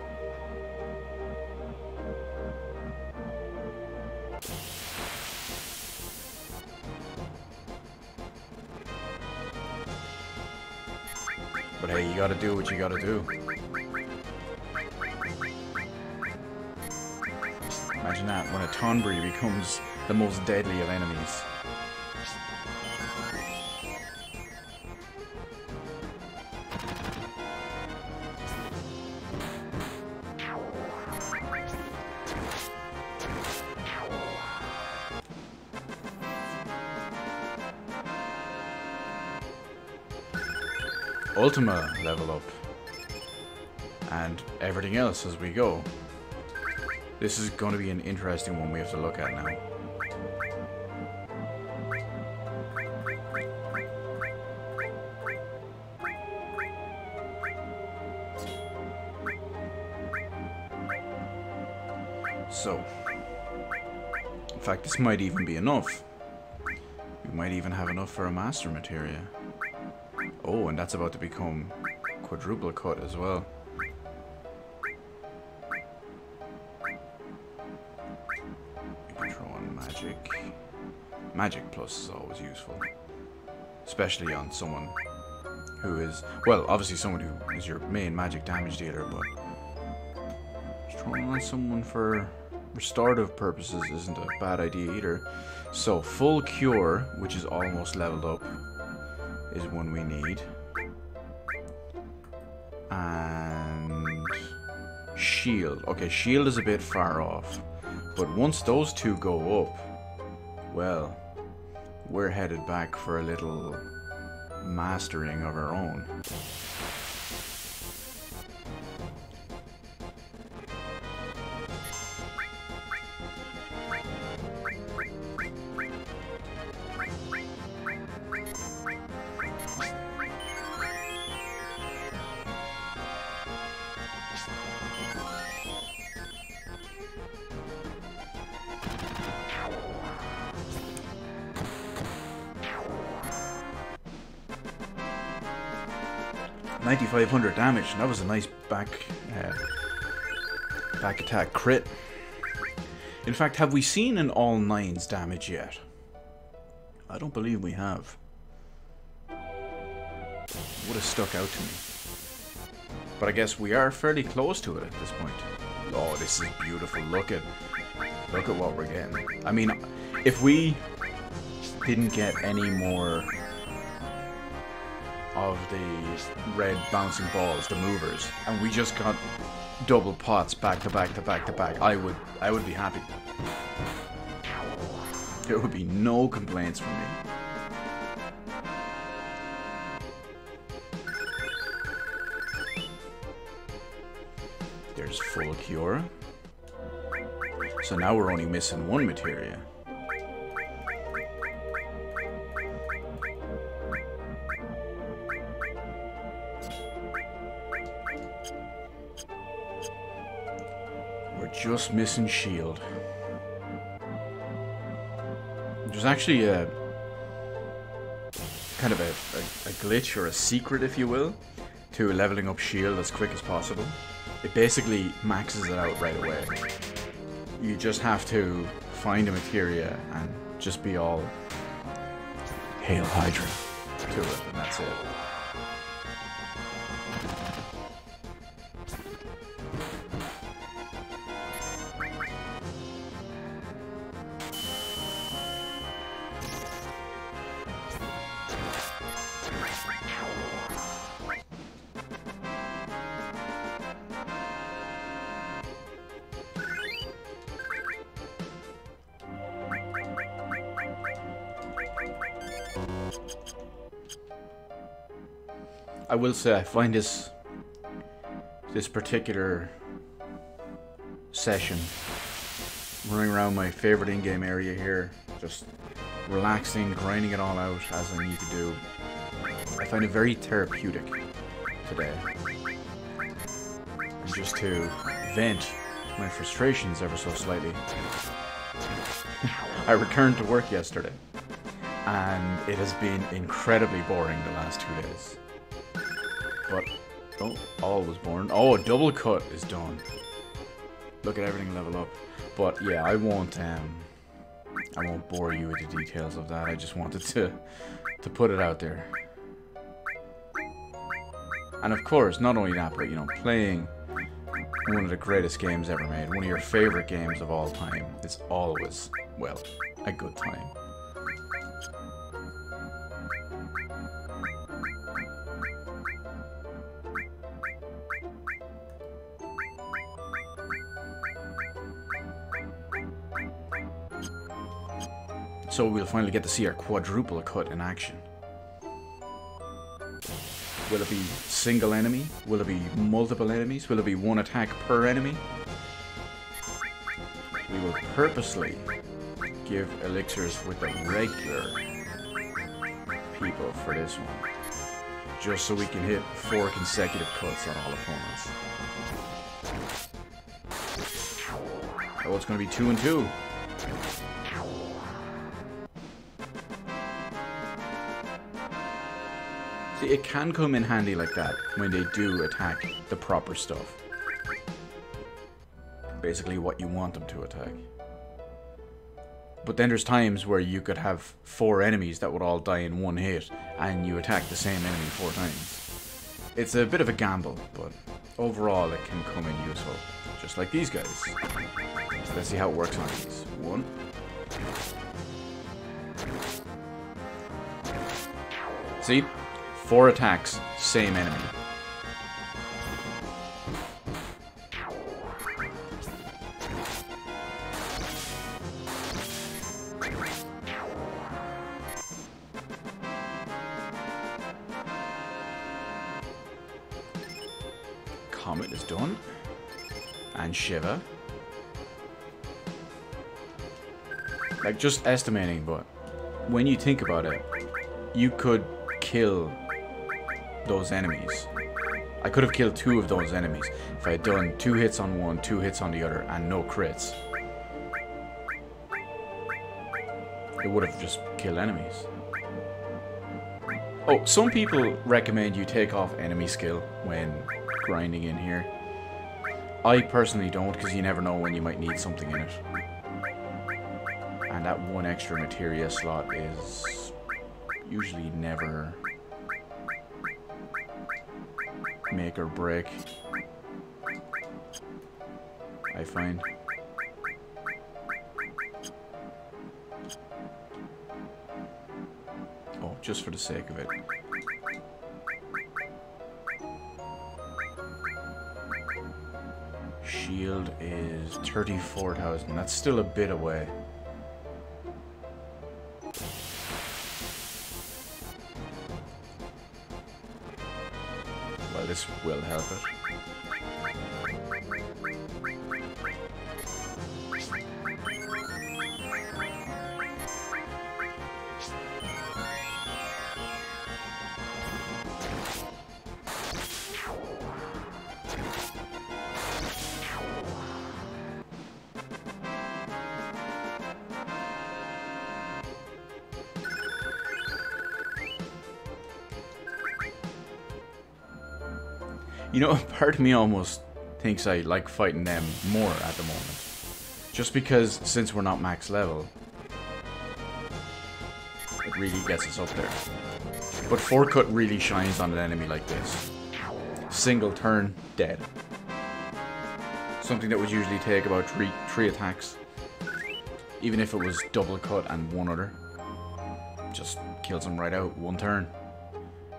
But hey, you gotta do what you gotta do. Imagine that, when a Tonberry becomes the most deadly of enemies. Ultima level up. And everything else as we go. This is going to be an interesting one we have to look at now. So, in fact, this might even be enough. We might even have enough for a master materia. Oh, and that's about to become quadruple cut as well. Magic plus is always useful, especially on someone who is, well, obviously someone who is your main magic damage dealer, but just throwing on someone for restorative purposes isn't a bad idea either. So full cure, which is almost leveled up, is one we need, and shield. Okay, shield is a bit far off, but once those two go up, well, we're headed back for a little mastering of our own. 9,500 damage. That was a nice back attack crit. In fact, have we seen an all 9s damage yet? I don't believe we have. Would have stuck out to me. But I guess we are fairly close to it at this point. Oh, this is beautiful. Look at what we're getting. I mean, if we didn't get any more of the red bouncing balls, the movers, and we just got double pots back to back to back to back, I would be happy. There would be no complaints from me. There's full cure. So now we're only missing one materia. We're just missing shield. There's actually a kind of a glitch or a secret, if you will, to leveling up shield as quick as possible. It basically maxes it out right away. You just have to find a materia and just be all Hail Hydra to it, and that's it. I will say I find this particular session running around my favorite in-game area here, just relaxing, grinding it all out as I need to do. I find it very therapeutic today. And just to vent my frustrations ever so slightly. I returned to work yesterday, and it has been incredibly boring the last 2 days. But, oh, all was born. Oh, a double cut is done. Look at everything level up. But yeah, I won't bore you with the details of that. I just wanted to put it out there. And of course, not only that, but you know, playing one of the greatest games ever made, one of your favorite games of all time, is always, well, a good time. So we'll finally get to see our quadruple cut in action. Will it be single enemy? Will it be multiple enemies? Will it be one attack per enemy? We will purposely give elixirs with the regular people for this one, just so we can hit 4 consecutive cuts on all opponents. Oh, it's going to be 2 and 2. See, it can come in handy like that when they do attack the proper stuff. Basically what you want them to attack. But then there's times where you could have 4 enemies that would all die in one hit, and you attack the same enemy 4 times. It's a bit of a gamble, but overall it can come in useful. Just like these guys. So let's see how it works on these. 1. See? 4 attacks, same enemy. Comet is done. And Shiva. Like, just estimating, but when you think about it, you could kill those enemies. I could have killed 2 of those enemies if I had done 2 hits on one, 2 hits on the other, and no crits. It would have just killed enemies. Oh, some people recommend you take off enemy skill when grinding in here. I personally don't, because you never know when you might need something in it. And that one extra materia slot is usually never make or break, I find. Oh, just for the sake of it. Shield is 34,000. That's still a bit away. Well, this will help it. You know, part of me almost thinks I like fighting them more at the moment. Just because, since we're not max level, it really gets us up there. But 4-cut really shines on an enemy like this. Single turn, dead. Something that would usually take about three attacks. Even if it was double cut and one other. Just kills him right out, one turn.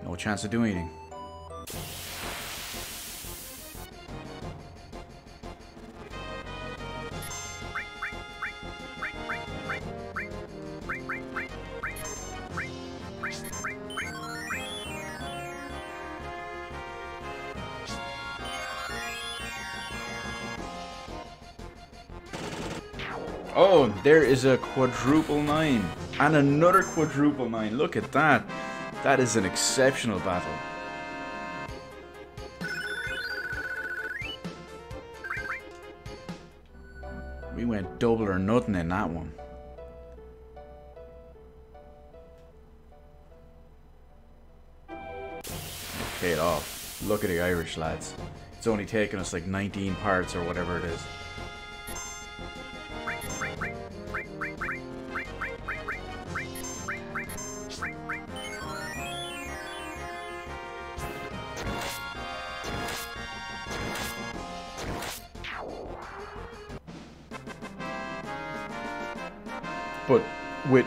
No chance of doing anything. Oh, there is a quadruple 9. And another quadruple 9. Look at that. That is an exceptional battle. We went double or nothing in that one. Paid off. Look at the Irish lads. It's only taken us like 19 parts or whatever it is. But with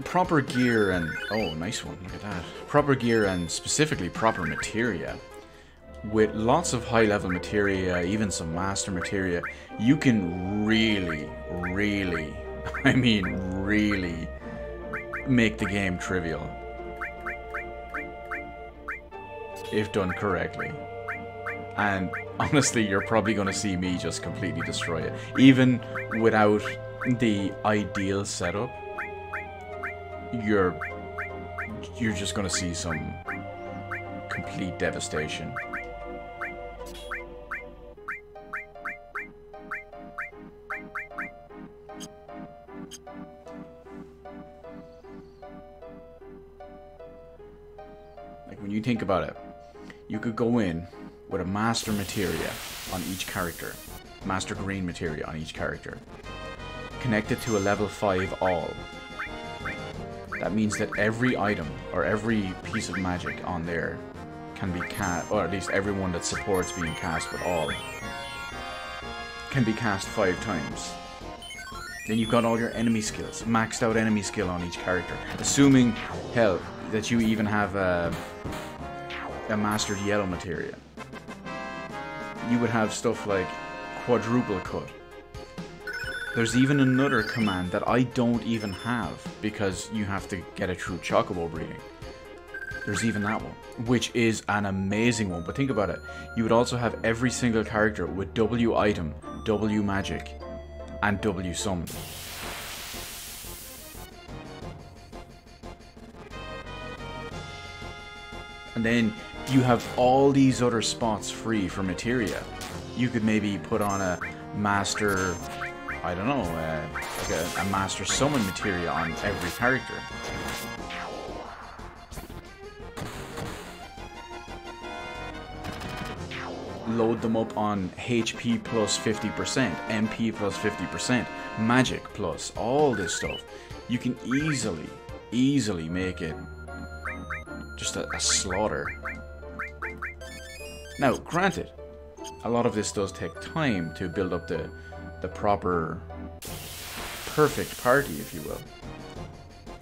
proper gear and... Oh, nice one. Look at that. Proper gear and specifically proper materia. With lots of high-level materia, even some master materia, you can really, I mean really, make the game trivial. If done correctly. And honestly, you're probably going to see me just completely destroy it. Even without the ideal setup, you're just gonna see some complete devastation. Like when you think about it, you could go in with a master materia on each character, master green materia on each character, connected to a level 5 all. That means that every item or every piece of magic on there can be cast, or at least everyone that supports being cast with all, can be cast 5 times. Then you've got all your enemy skills, maxed out enemy skill on each character. Assuming, hell, that you even have a mastered yellow materia. You would have stuff like quadruple cut. There's even another command that I don't even have because you have to get it through chocobo breeding. There's even that one, which is an amazing one. But think about it. You would also have every single character with W item, W magic, and W summon. And then you have all these other spots free for materia. You could maybe put on a master... I don't know, like a master summon materia on every character. load them up on HP plus 50%, MP plus 50%, magic plus, all this stuff. You can easily make it just a slaughter. Now, granted, a lot of this does take time to build up the proper, perfect party, if you will.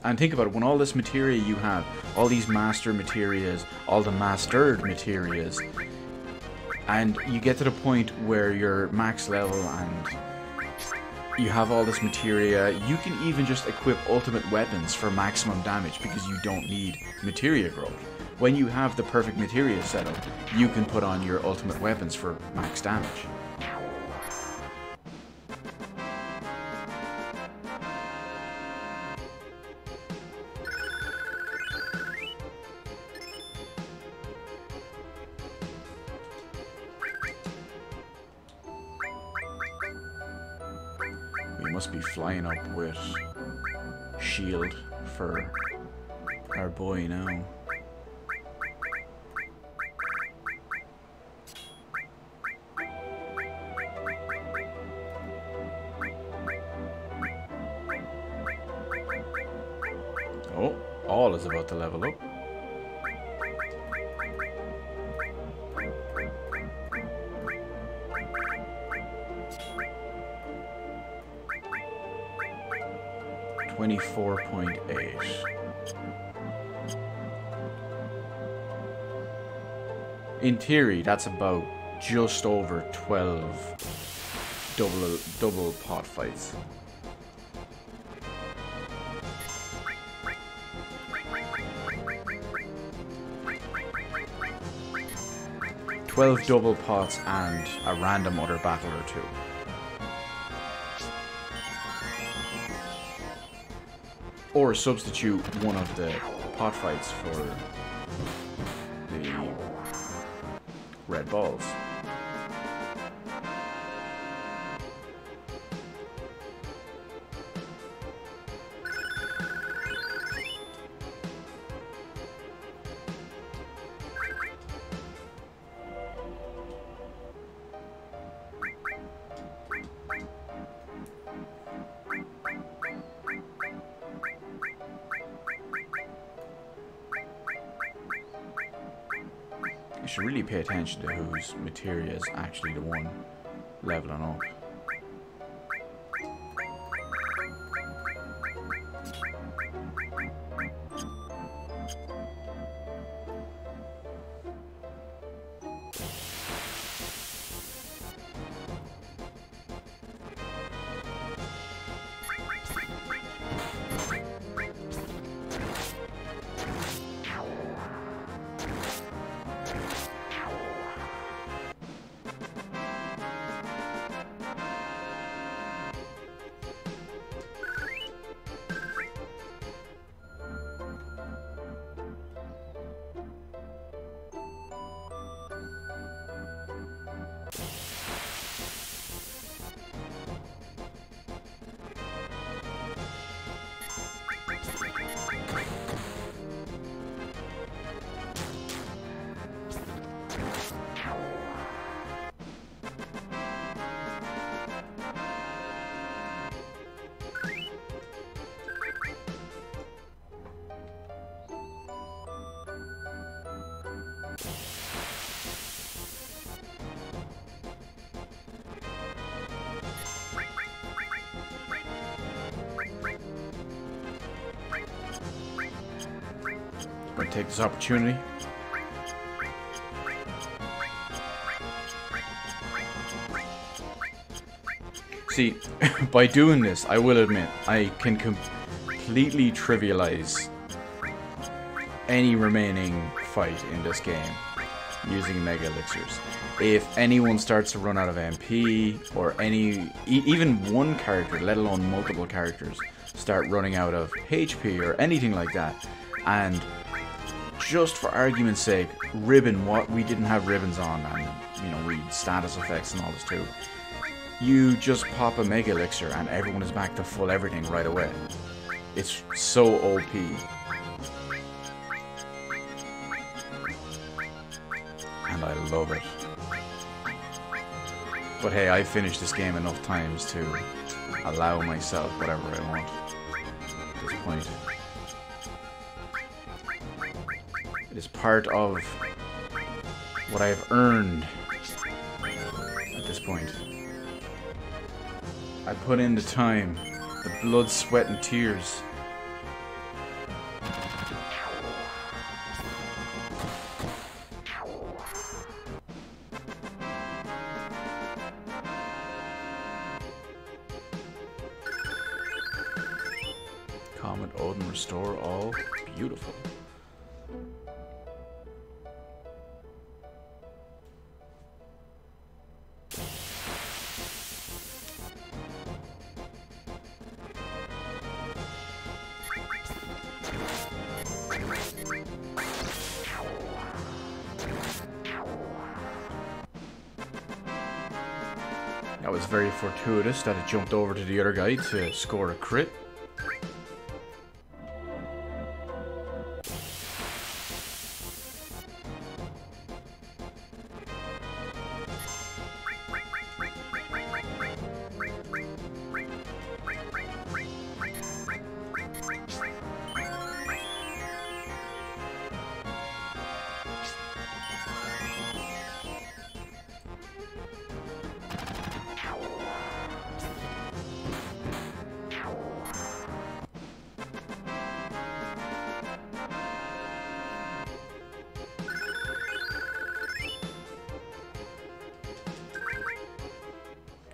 And think about it, when all this materia you have, all these master materias, all the mastered materias, and you get to the point where you're max level and you have all this materia, you can even just equip ultimate weapons for maximum damage because you don't need materia growth. When you have the perfect materia setup, you can put on your ultimate weapons for max damage. We must be flying up with shield for our boy now. Oh, all is about to level up. $24.8. In theory, that's about just over 12 double pot fights. "12 double pots and a random other battle or two." Or substitute one of the pot fights for the red balls. You should really pay attention to whose materia is actually the one leveling up. I'm going to take this opportunity. See, by doing this, I will admit, I can completely trivialize any remaining fight in this game using Mega Elixirs. If anyone starts to run out of MP, or even one character, let alone multiple characters, start running out of HP or anything like that, and just for argument's sake, we didn't have ribbons on, and you know, we status effects and all this too. You just pop a Mega Elixir and everyone is back to full everything right away. It's so OP. And I love it. But hey, I've finished this game enough times to allow myself whatever I want at this point. It is part of what I have earned at this point. I put in the time, the blood, sweat, and tears. Comet, Odin, restore all. Beautiful. That was very fortuitous that it jumped over to the other guy to score a crit.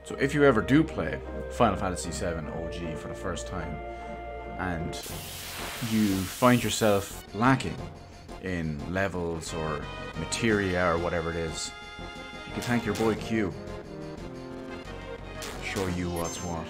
So if you ever do play Final Fantasy VII OG for the first time, and you find yourself lacking in levels or materia or whatever it is, you can thank your boy Q. Show you what's what.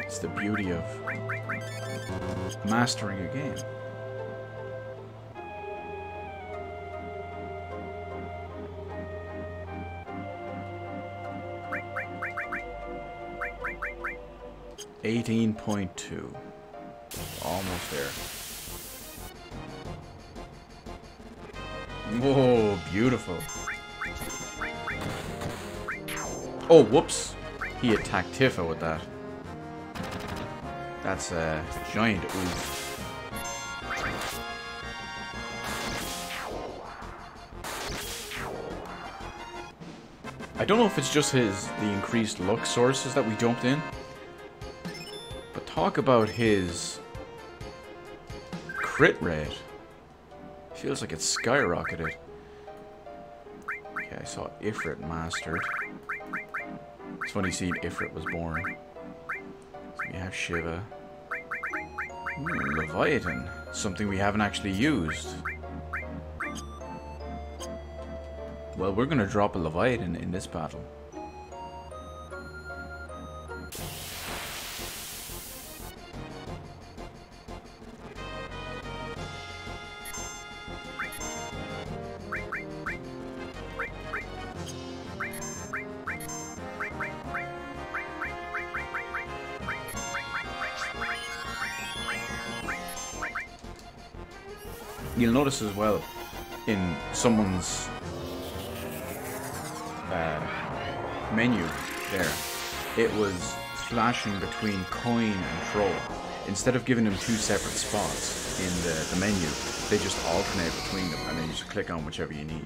It's the beauty of mastering a game. $18.2. Almost there. Whoa, beautiful. Oh, whoops. He attacked Tifa with that. That's a giant oof. I don't know if it's just the increased luck sources that we jumped in, but talk about his crit rate. Feels like it's skyrocketed. Okay, I saw Ifrit mastered. It's funny seeing Ifrit was born. So we have Shiva. Ooh, Leviathan. Something we haven't actually used. Well, we're gonna drop a Leviathan in this battle. You'll notice as well in someone's menu there, it was flashing between coin and troll. Instead of giving them two separate spots in the menu, they just alternate between them and then you just click on whichever you need.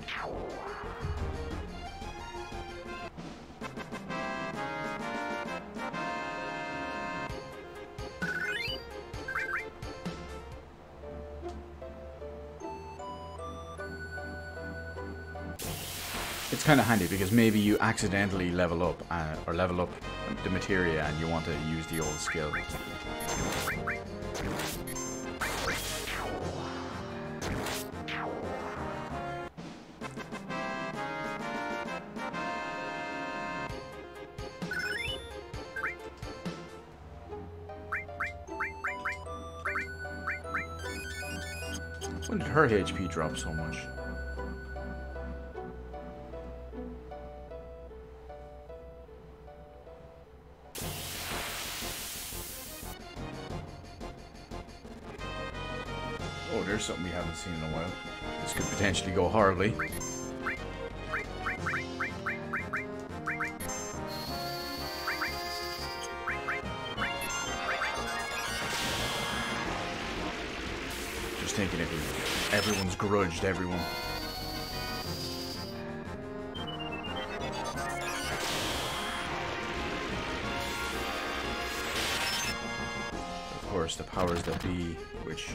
It's kind of handy because maybe you accidentally level up or level up the materia and you want to use the old skill. When did her HP drop so much? Oh, there's something we haven't seen in a while. This could potentially go horribly. Just thinking if everyone's grudged everyone. Of course, the powers that be, which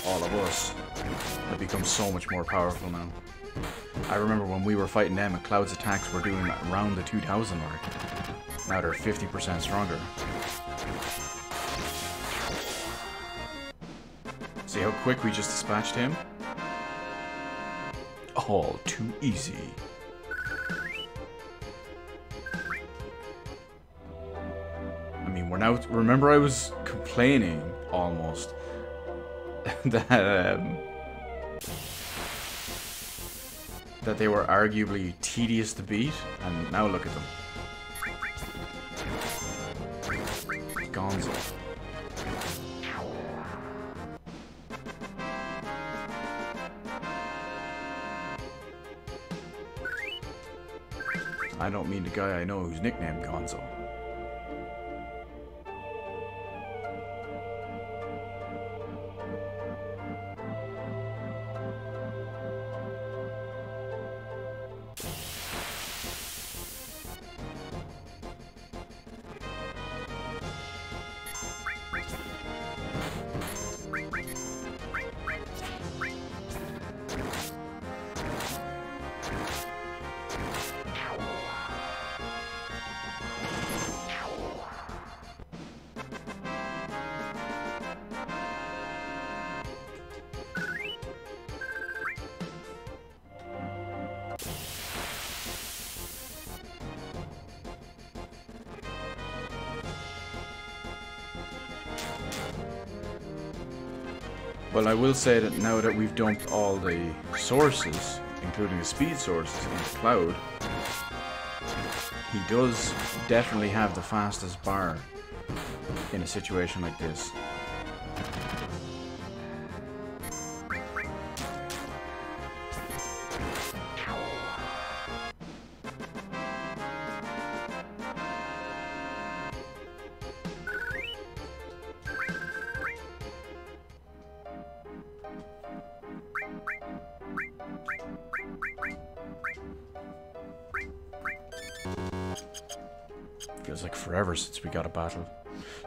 all of us have become so much more powerful now. I remember when we were fighting them and Cloud's attacks were doing around the 2000 mark. Now they're 50% stronger. See how quick we just dispatched him? All too easy. I mean, we're now... Remember I was complaining, almost, that they were arguably tedious to beat, and now look at them. Gonzo. I don't mean the guy I know who's nicknamed Gonzo. Well, I will say that now that we've dumped all the sources, including the speed sources, into Cloud, he does definitely have the fastest bar in a situation like this. Feels like forever since we got a battle.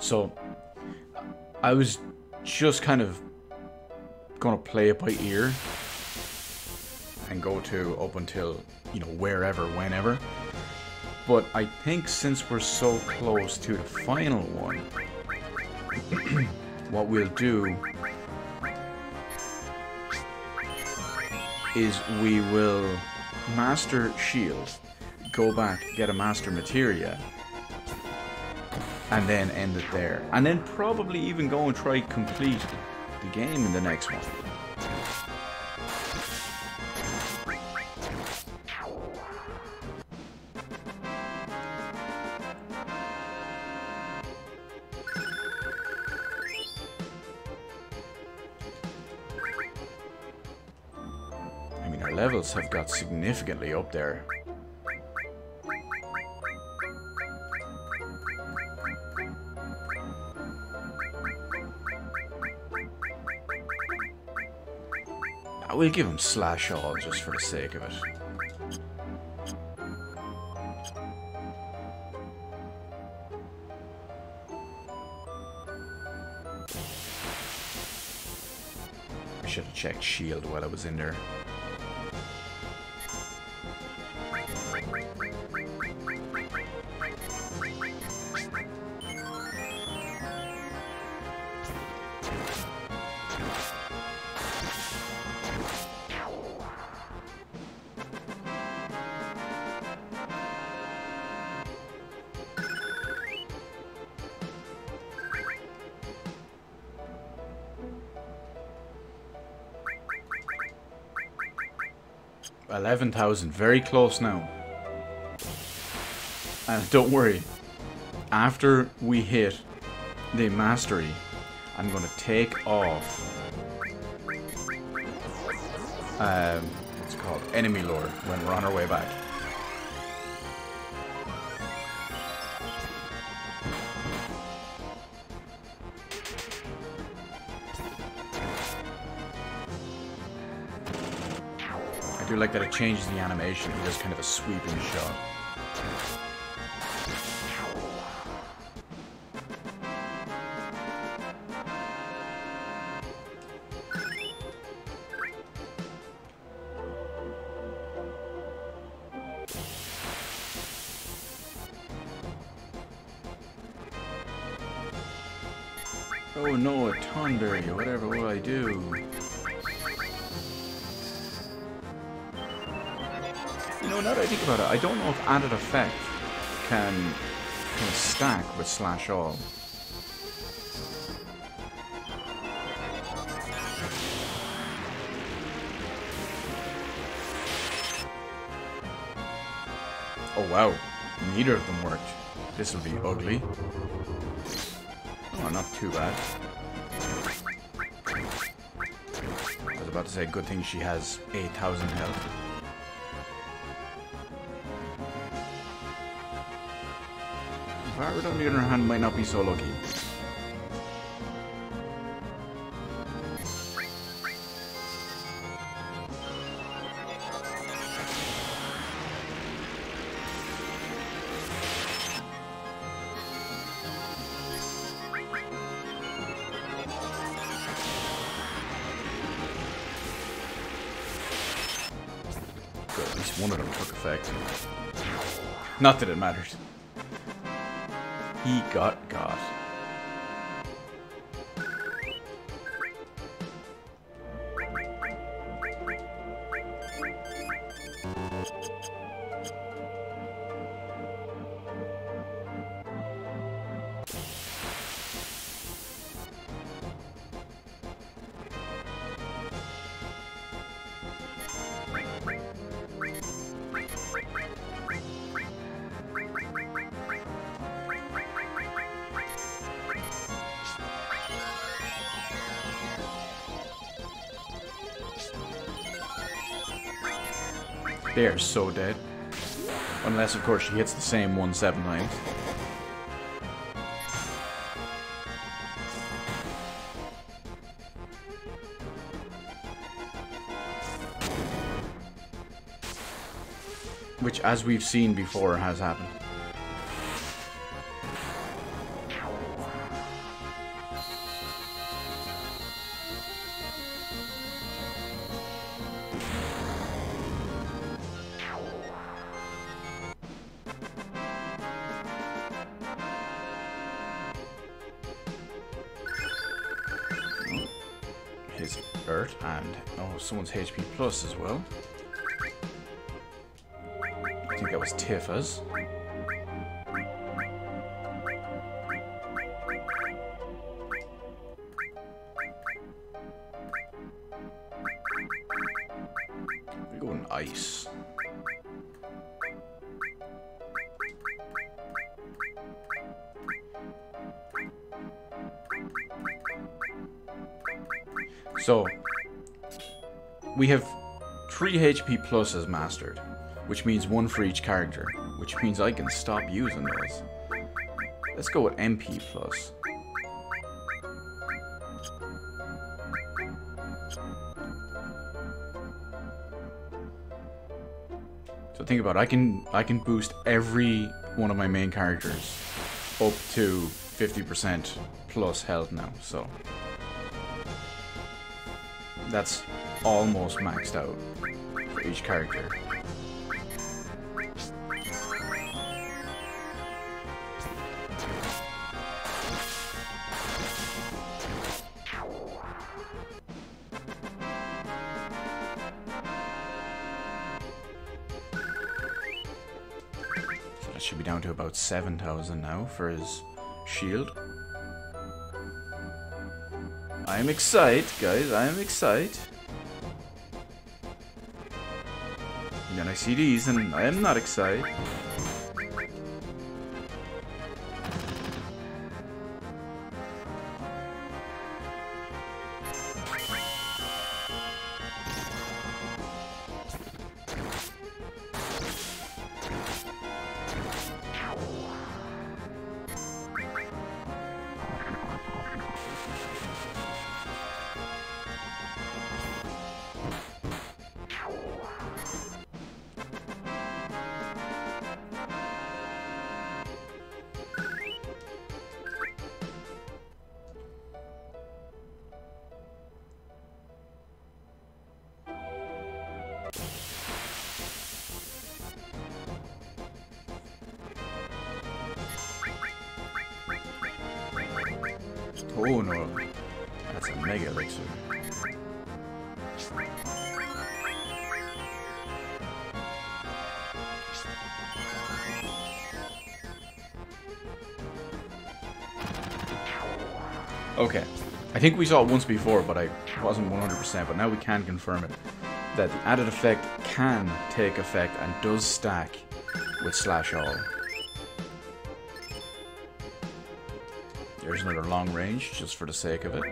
So I was just kind of gonna play it by ear and go to up until, you know, wherever, whenever. But I think since we're so close to the final one, what we'll do is we will master Shield, go back, get a master Materia, and then end it there. And then probably even go and try complete the game in the next one. I mean, our levels have got significantly up there. We'll give him Slash All just for the sake of it. I should have checked Shield while I was in there. 11,000. Very close now. And don't worry. After we hit the mastery, I'm going to take off... what's it called? Enemy lore when we're on our way back. I do like that it changes the animation. It does kind of a sweeping shot. Oh no, a Tonberry or whatever will I do? You know, now that I think about it, I don't know if added effect can stack with slash all. Oh wow, neither of them worked. This will be ugly. Oh, not too bad. I was about to say, good thing she has 8,000 health. Varud, on the other hand, might not be so lucky. Good, at least one of them took effect. Not that it mattered. He got. They are so dead. Unless, of course, she hits the same one 7 times. Which, as we've seen before, has happened. His Earth and someone's HP plus as well. I think that was Tifa's. We're going ice. So, we have 3 HP plus as mastered, which means 1 for each character, which means I can stop using those. Let's go with MP plus. So think about it, I can boost every one of my main characters up to 50% plus health now, so that's almost maxed out for each character. So that should be down to about 7,000 now for his shield. I'm excited, guys. I'm excited. And then I see these, and I am not excited. Oh no, that's a mega elixir. Okay, I think we saw it once before, but I wasn't 100%, but now we can confirm it. That the added effect can take effect and does stack with Slash All. There's another long range, just for the sake of it.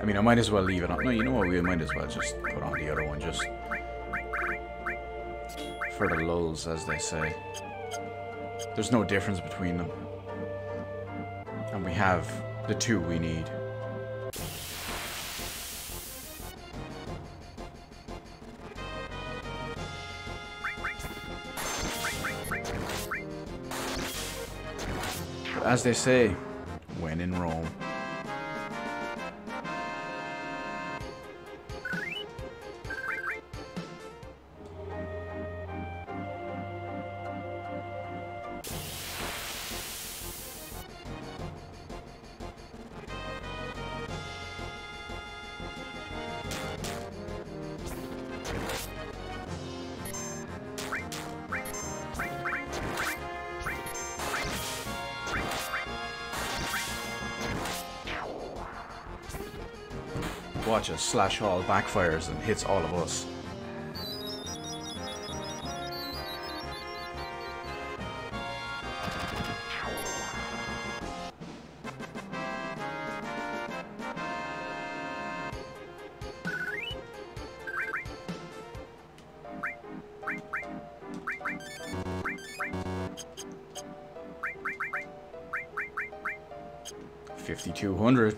I mean, I might as well leave it on. No, you know what? We might as well just put on the other one, just for the lulz, as they say. There's no difference between them. And we have the two we need. But as they say, when in Rome. Watch as Slash All backfires and hits all of us. $5,200.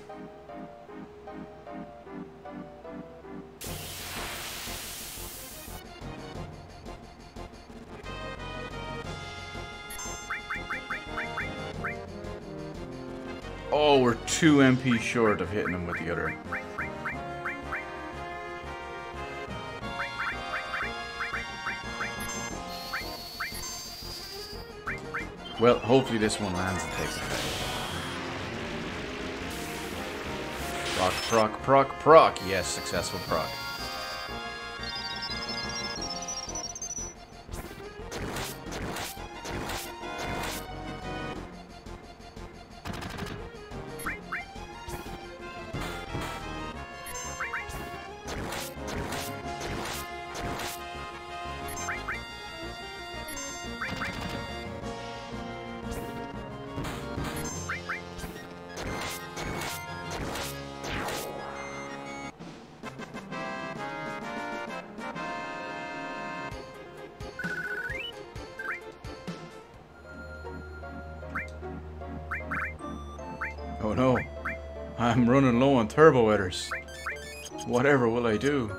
Oh, we're 2 MP short of hitting him with the other. Well, hopefully this one lands and takes effect. Proc, proc, proc, proc. Yes, successful proc. Oh no, I'm running low on turbo headers. Whatever will I do?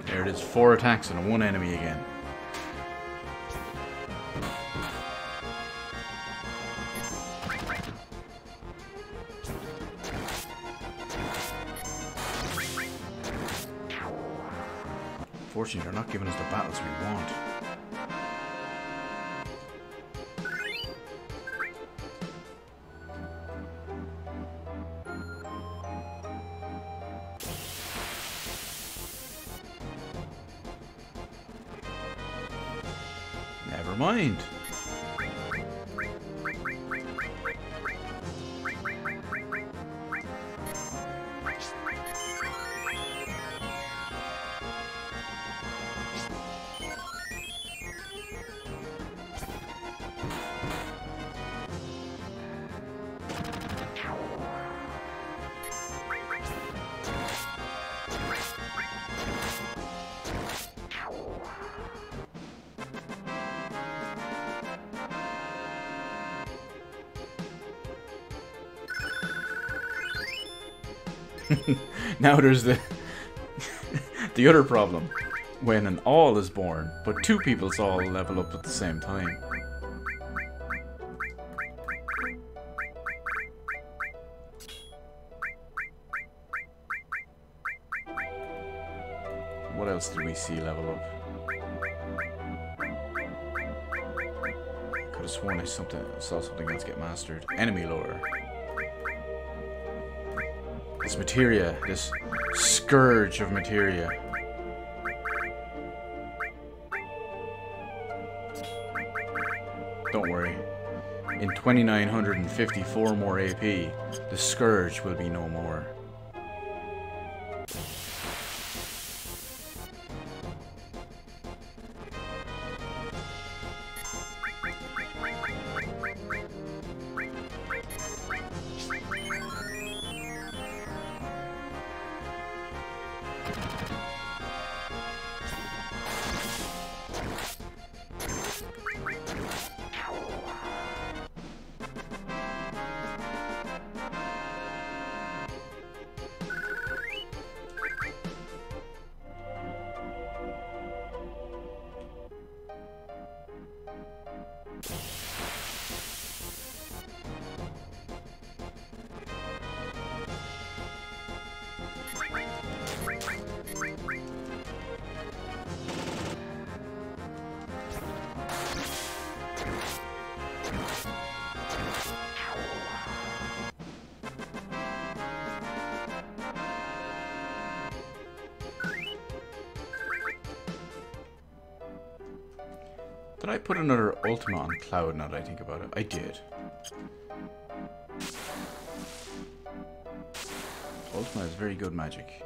There it is, 4 attacks and 1 enemy again. Unfortunately, they're not giving us the battles we want. Never mind. Now there's the the other problem when an all is born, but two people's all level up at the same time. What else did we see level up? Could have sworn I saw something else get mastered. Enemy lore. This materia, this scourge of materia. Don't worry. In 2954 more AP, the scourge will be no more. Did I put another Ultima on Cloud now that I think about it? I did. Ultima is very good magic.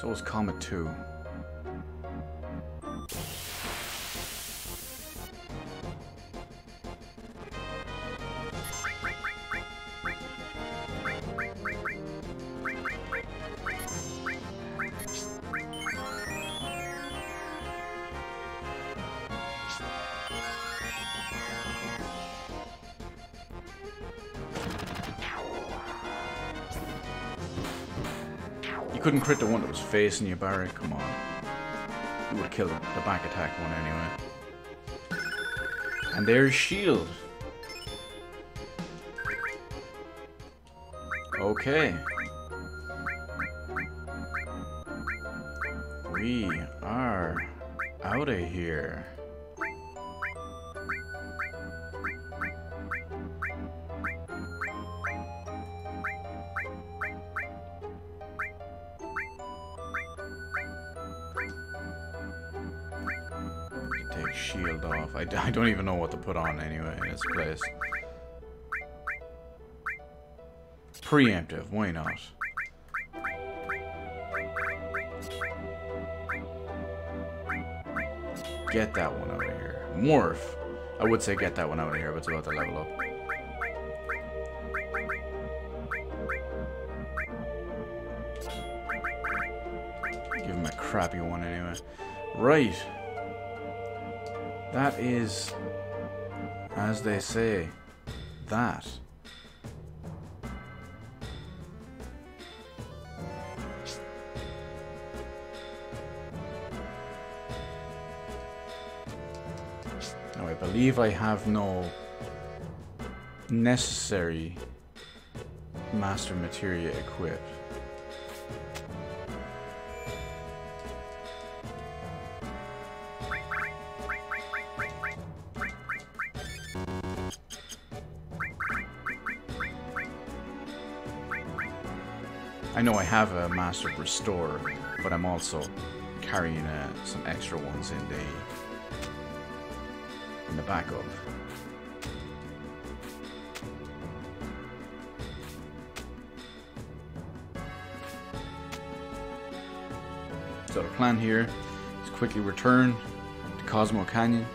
So is Comet 2. You couldn't crit the one that was facing you, Barry. Come on. You would have killed the back attack one anyway. And there's shield. Okay. We are out of here. Take shield off. I don't even know what to put on anyway in this place. Preemptive, why not? Get that one out of here. Morph. I would say get that one out of here, but it's about to level up. Give him a crappy one anyway. Right. That is, as they say, that. Now I believe I have no necessary master materia equipped. I know I have a Master Restore, but I'm also carrying some extra ones in the the back up. So the plan here is quickly return to Cosmo Canyon,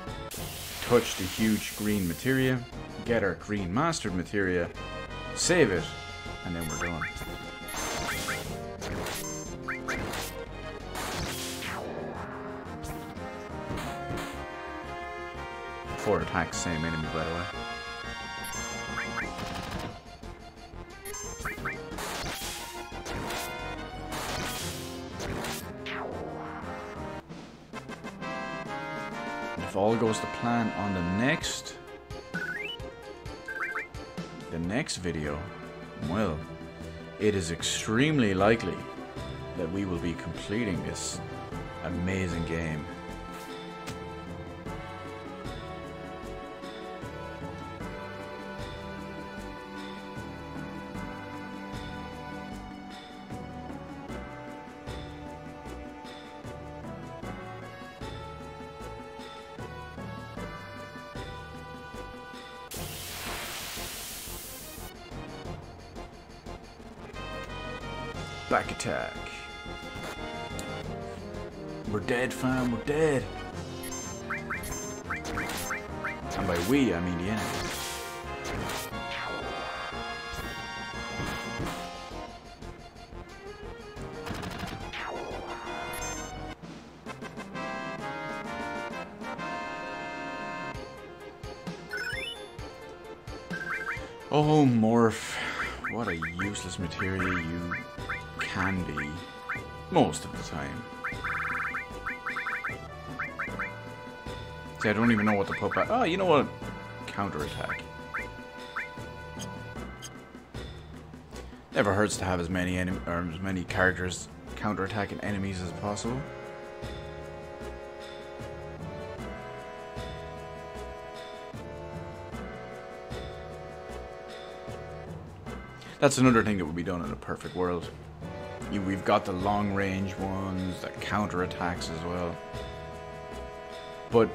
touch the huge green materia, get our green mastered materia, save it, and then we're done. Four attacks, same enemy by the way. If all goes to plan on the next video, well, it is extremely likely that we will be completing this amazing game. Back attack. We're dead, fam. We're dead. And by we, I mean the enemy. Oh, Morph. What a useless materia you can be most of the time. See, I don't even know what to put back. Oh, you know what? Counterattack. Never hurts to have as many characters counterattacking enemies as possible. That's another thing that would be done in a perfect world. We've got the long range ones, that counter attacks as well. But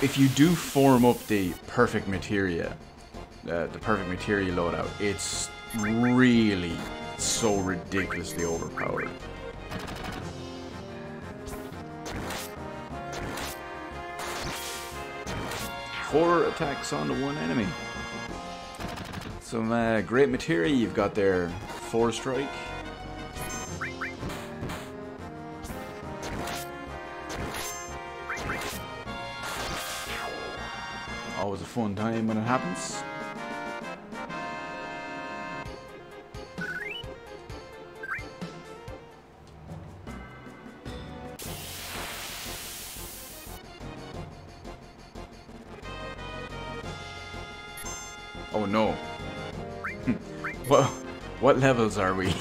if you do form up the perfect materia, the perfect materia loadout, it's really so ridiculously overpowered. Four attacks onto one enemy. Some great materia you've got there. 4 strike. Always a fun time when it happens. Oh no. Well, what levels are we?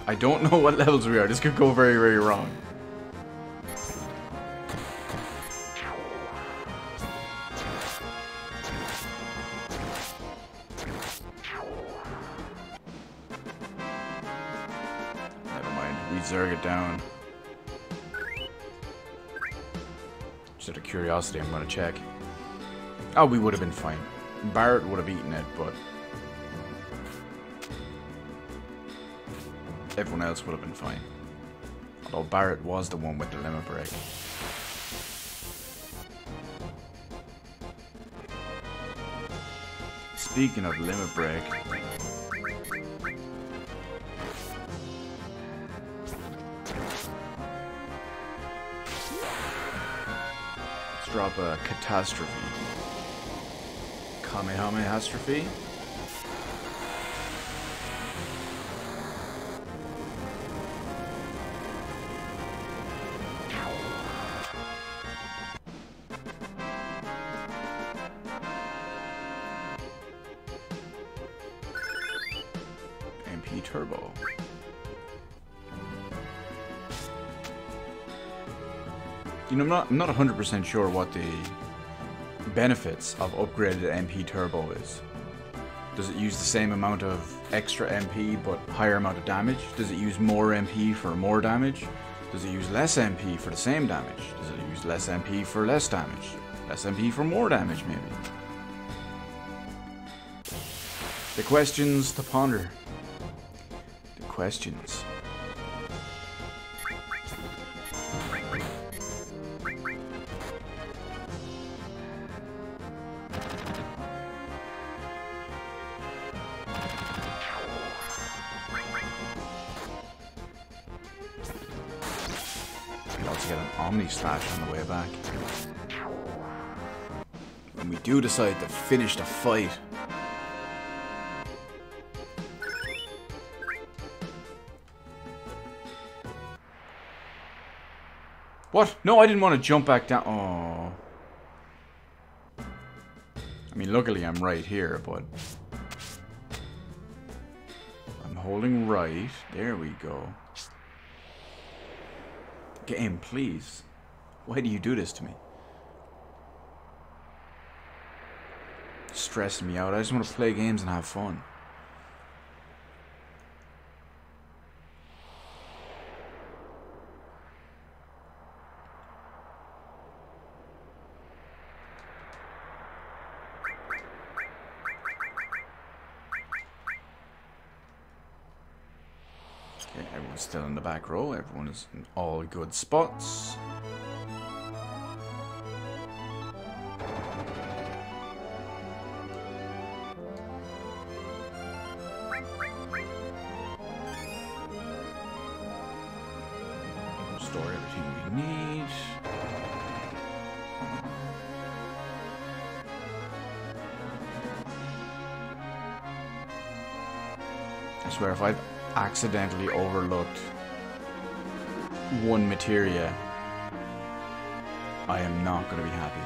I don't know what levels we are. This could go very, very wrong. Never mind. We zerg it down. Just out of curiosity, I'm gonna check. Oh, we would have been fine. Barrett would have eaten it, but everyone else would have been fine. Although Barrett was the one with the limit break. Speaking of limit break, let's drop a catastrophe. Kamehameha-strophe. MP Turbo. You know, I'm not 100% sure what the benefits of upgraded MP Turbo is. Does it use the same amount of extra MP but higher amount of damage? Does it use more MP for more damage? Does it use less MP for the same damage? Does it use less MP for less damage? Less MP for more damage, maybe? The questions to ponder. The questions. We'll also get an Omni Slash on the way back. When we do decide to finish the fight. What? No, I didn't want to jump back down. Oh. I mean, luckily I'm right here, but... I'm holding right. There we go. Game, please. Why do you do this to me? Stressing me out. I just want to play games and have fun. Okay, everyone's still in the back row. Everyone is in all good spots. Store everything we need. I swear if I've accidentally overlooked one materia, I am not going to be happy.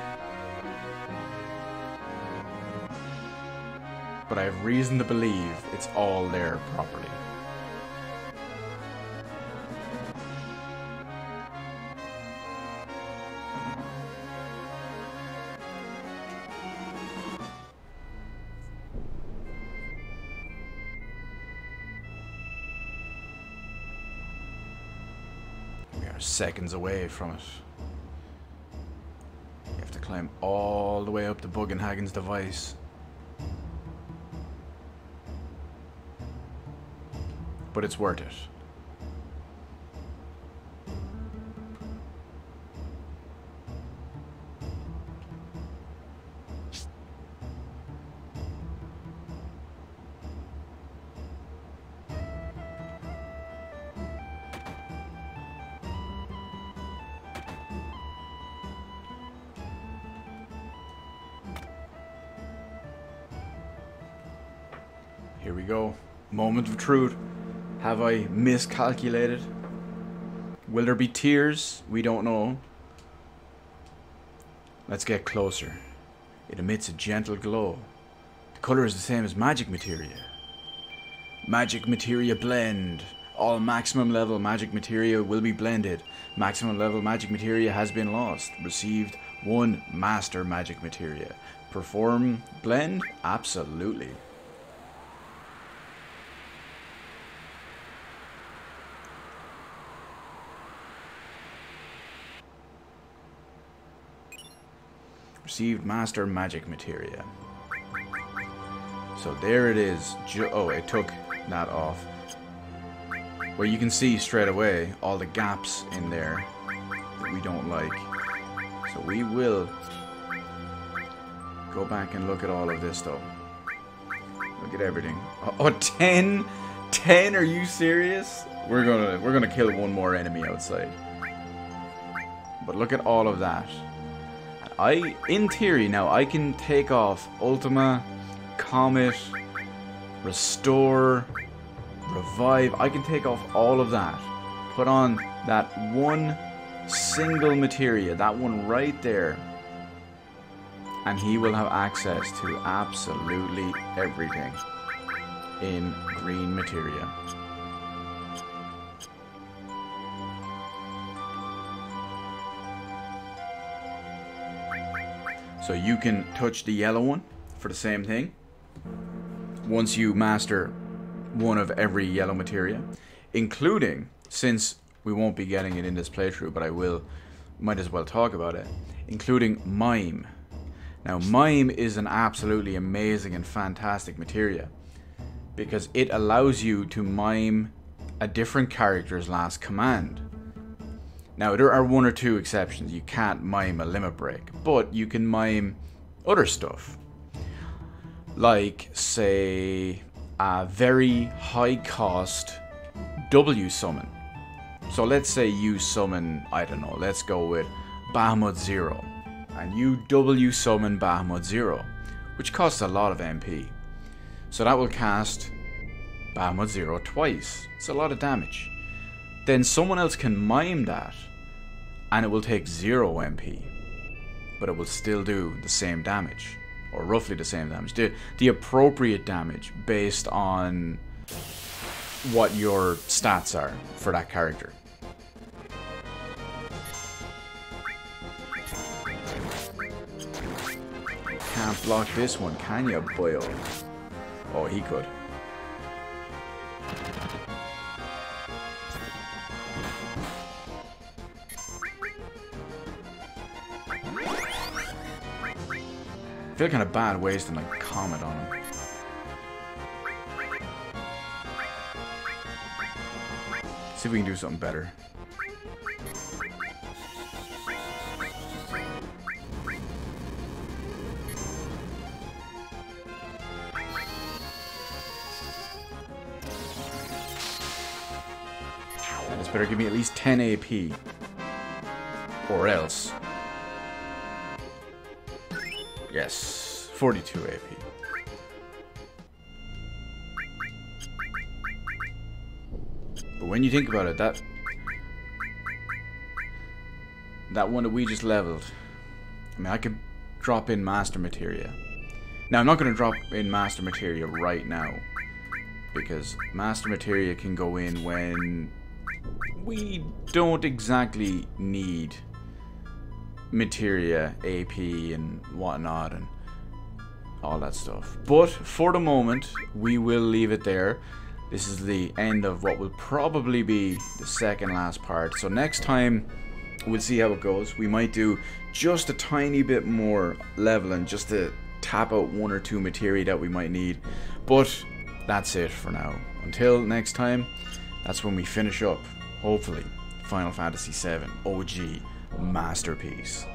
But I have reason to believe it's all there properly. Seconds away from it. You have to climb all the way up to Bugenhagen's device. But it's worth it. Here we go. Moment of truth. Have I miscalculated? Will there be tears? We don't know. Let's get closer. It emits a gentle glow. The color is the same as magic materia. Magic materia blend. All maximum level magic materia will be blended. Maximum level magic materia has been lost. Received 1 master magic materia. Perform blend? Absolutely. Received master magic materia. So there it is. Oh, it took that off. Where you can see straight away all the gaps in there that we don't like. So we will go back and look at all of this though. Look at everything. Oh, 10? 10? Are you serious? We're gonna kill one more enemy outside. But look at all of that. In theory now, I can take off Ultima, Comet, Restore, Revive. I can take off all of that. Put on that one single materia, that one right there. And he will have access to absolutely everything in green materia. So you can touch the yellow one for the same thing. once you master one of every yellow materia, including, since we won't be getting it in this playthrough, but I might as well talk about it, including Mime. Now, Mime is an absolutely amazing and fantastic materia because it allows you to mime a different character's last command. Now, there are one or two exceptions. You can't mime a limit break, but you can mime other stuff. Like, say, a very high cost W summon. So let's say you summon, I don't know, let's go with Bahamut Zero. And you W summon Bahamut Zero, which costs a lot of MP. So that will cast Bahamut Zero twice. It's a lot of damage. Then someone else can mime that, and it will take 0 MP. But it will still do the same damage. Or roughly the same damage. The appropriate damage based on what your stats are for that character. Can't block this one, can you, boyo? Oh, he could. I feel kind of bad wasting like Comet on him. See if we can do something better. This better give me at least 10 AP. Or else. Yes, 42 AP. But when you think about it, that one that we just leveled, I mean, I could drop in Master Materia. Now, I'm not going to drop in Master Materia right now, because Master Materia can go in when we don't exactly need Materia, AP, and whatnot, and all that stuff. But for the moment, we will leave it there. This is the end of what will probably be the second last part. So next time, we'll see how it goes. We might do just a tiny bit more leveling, just to tap out 1 or 2 materia that we might need. But that's it for now. Until next time, that's when we finish up, hopefully, Final Fantasy VII OG Masterpiece.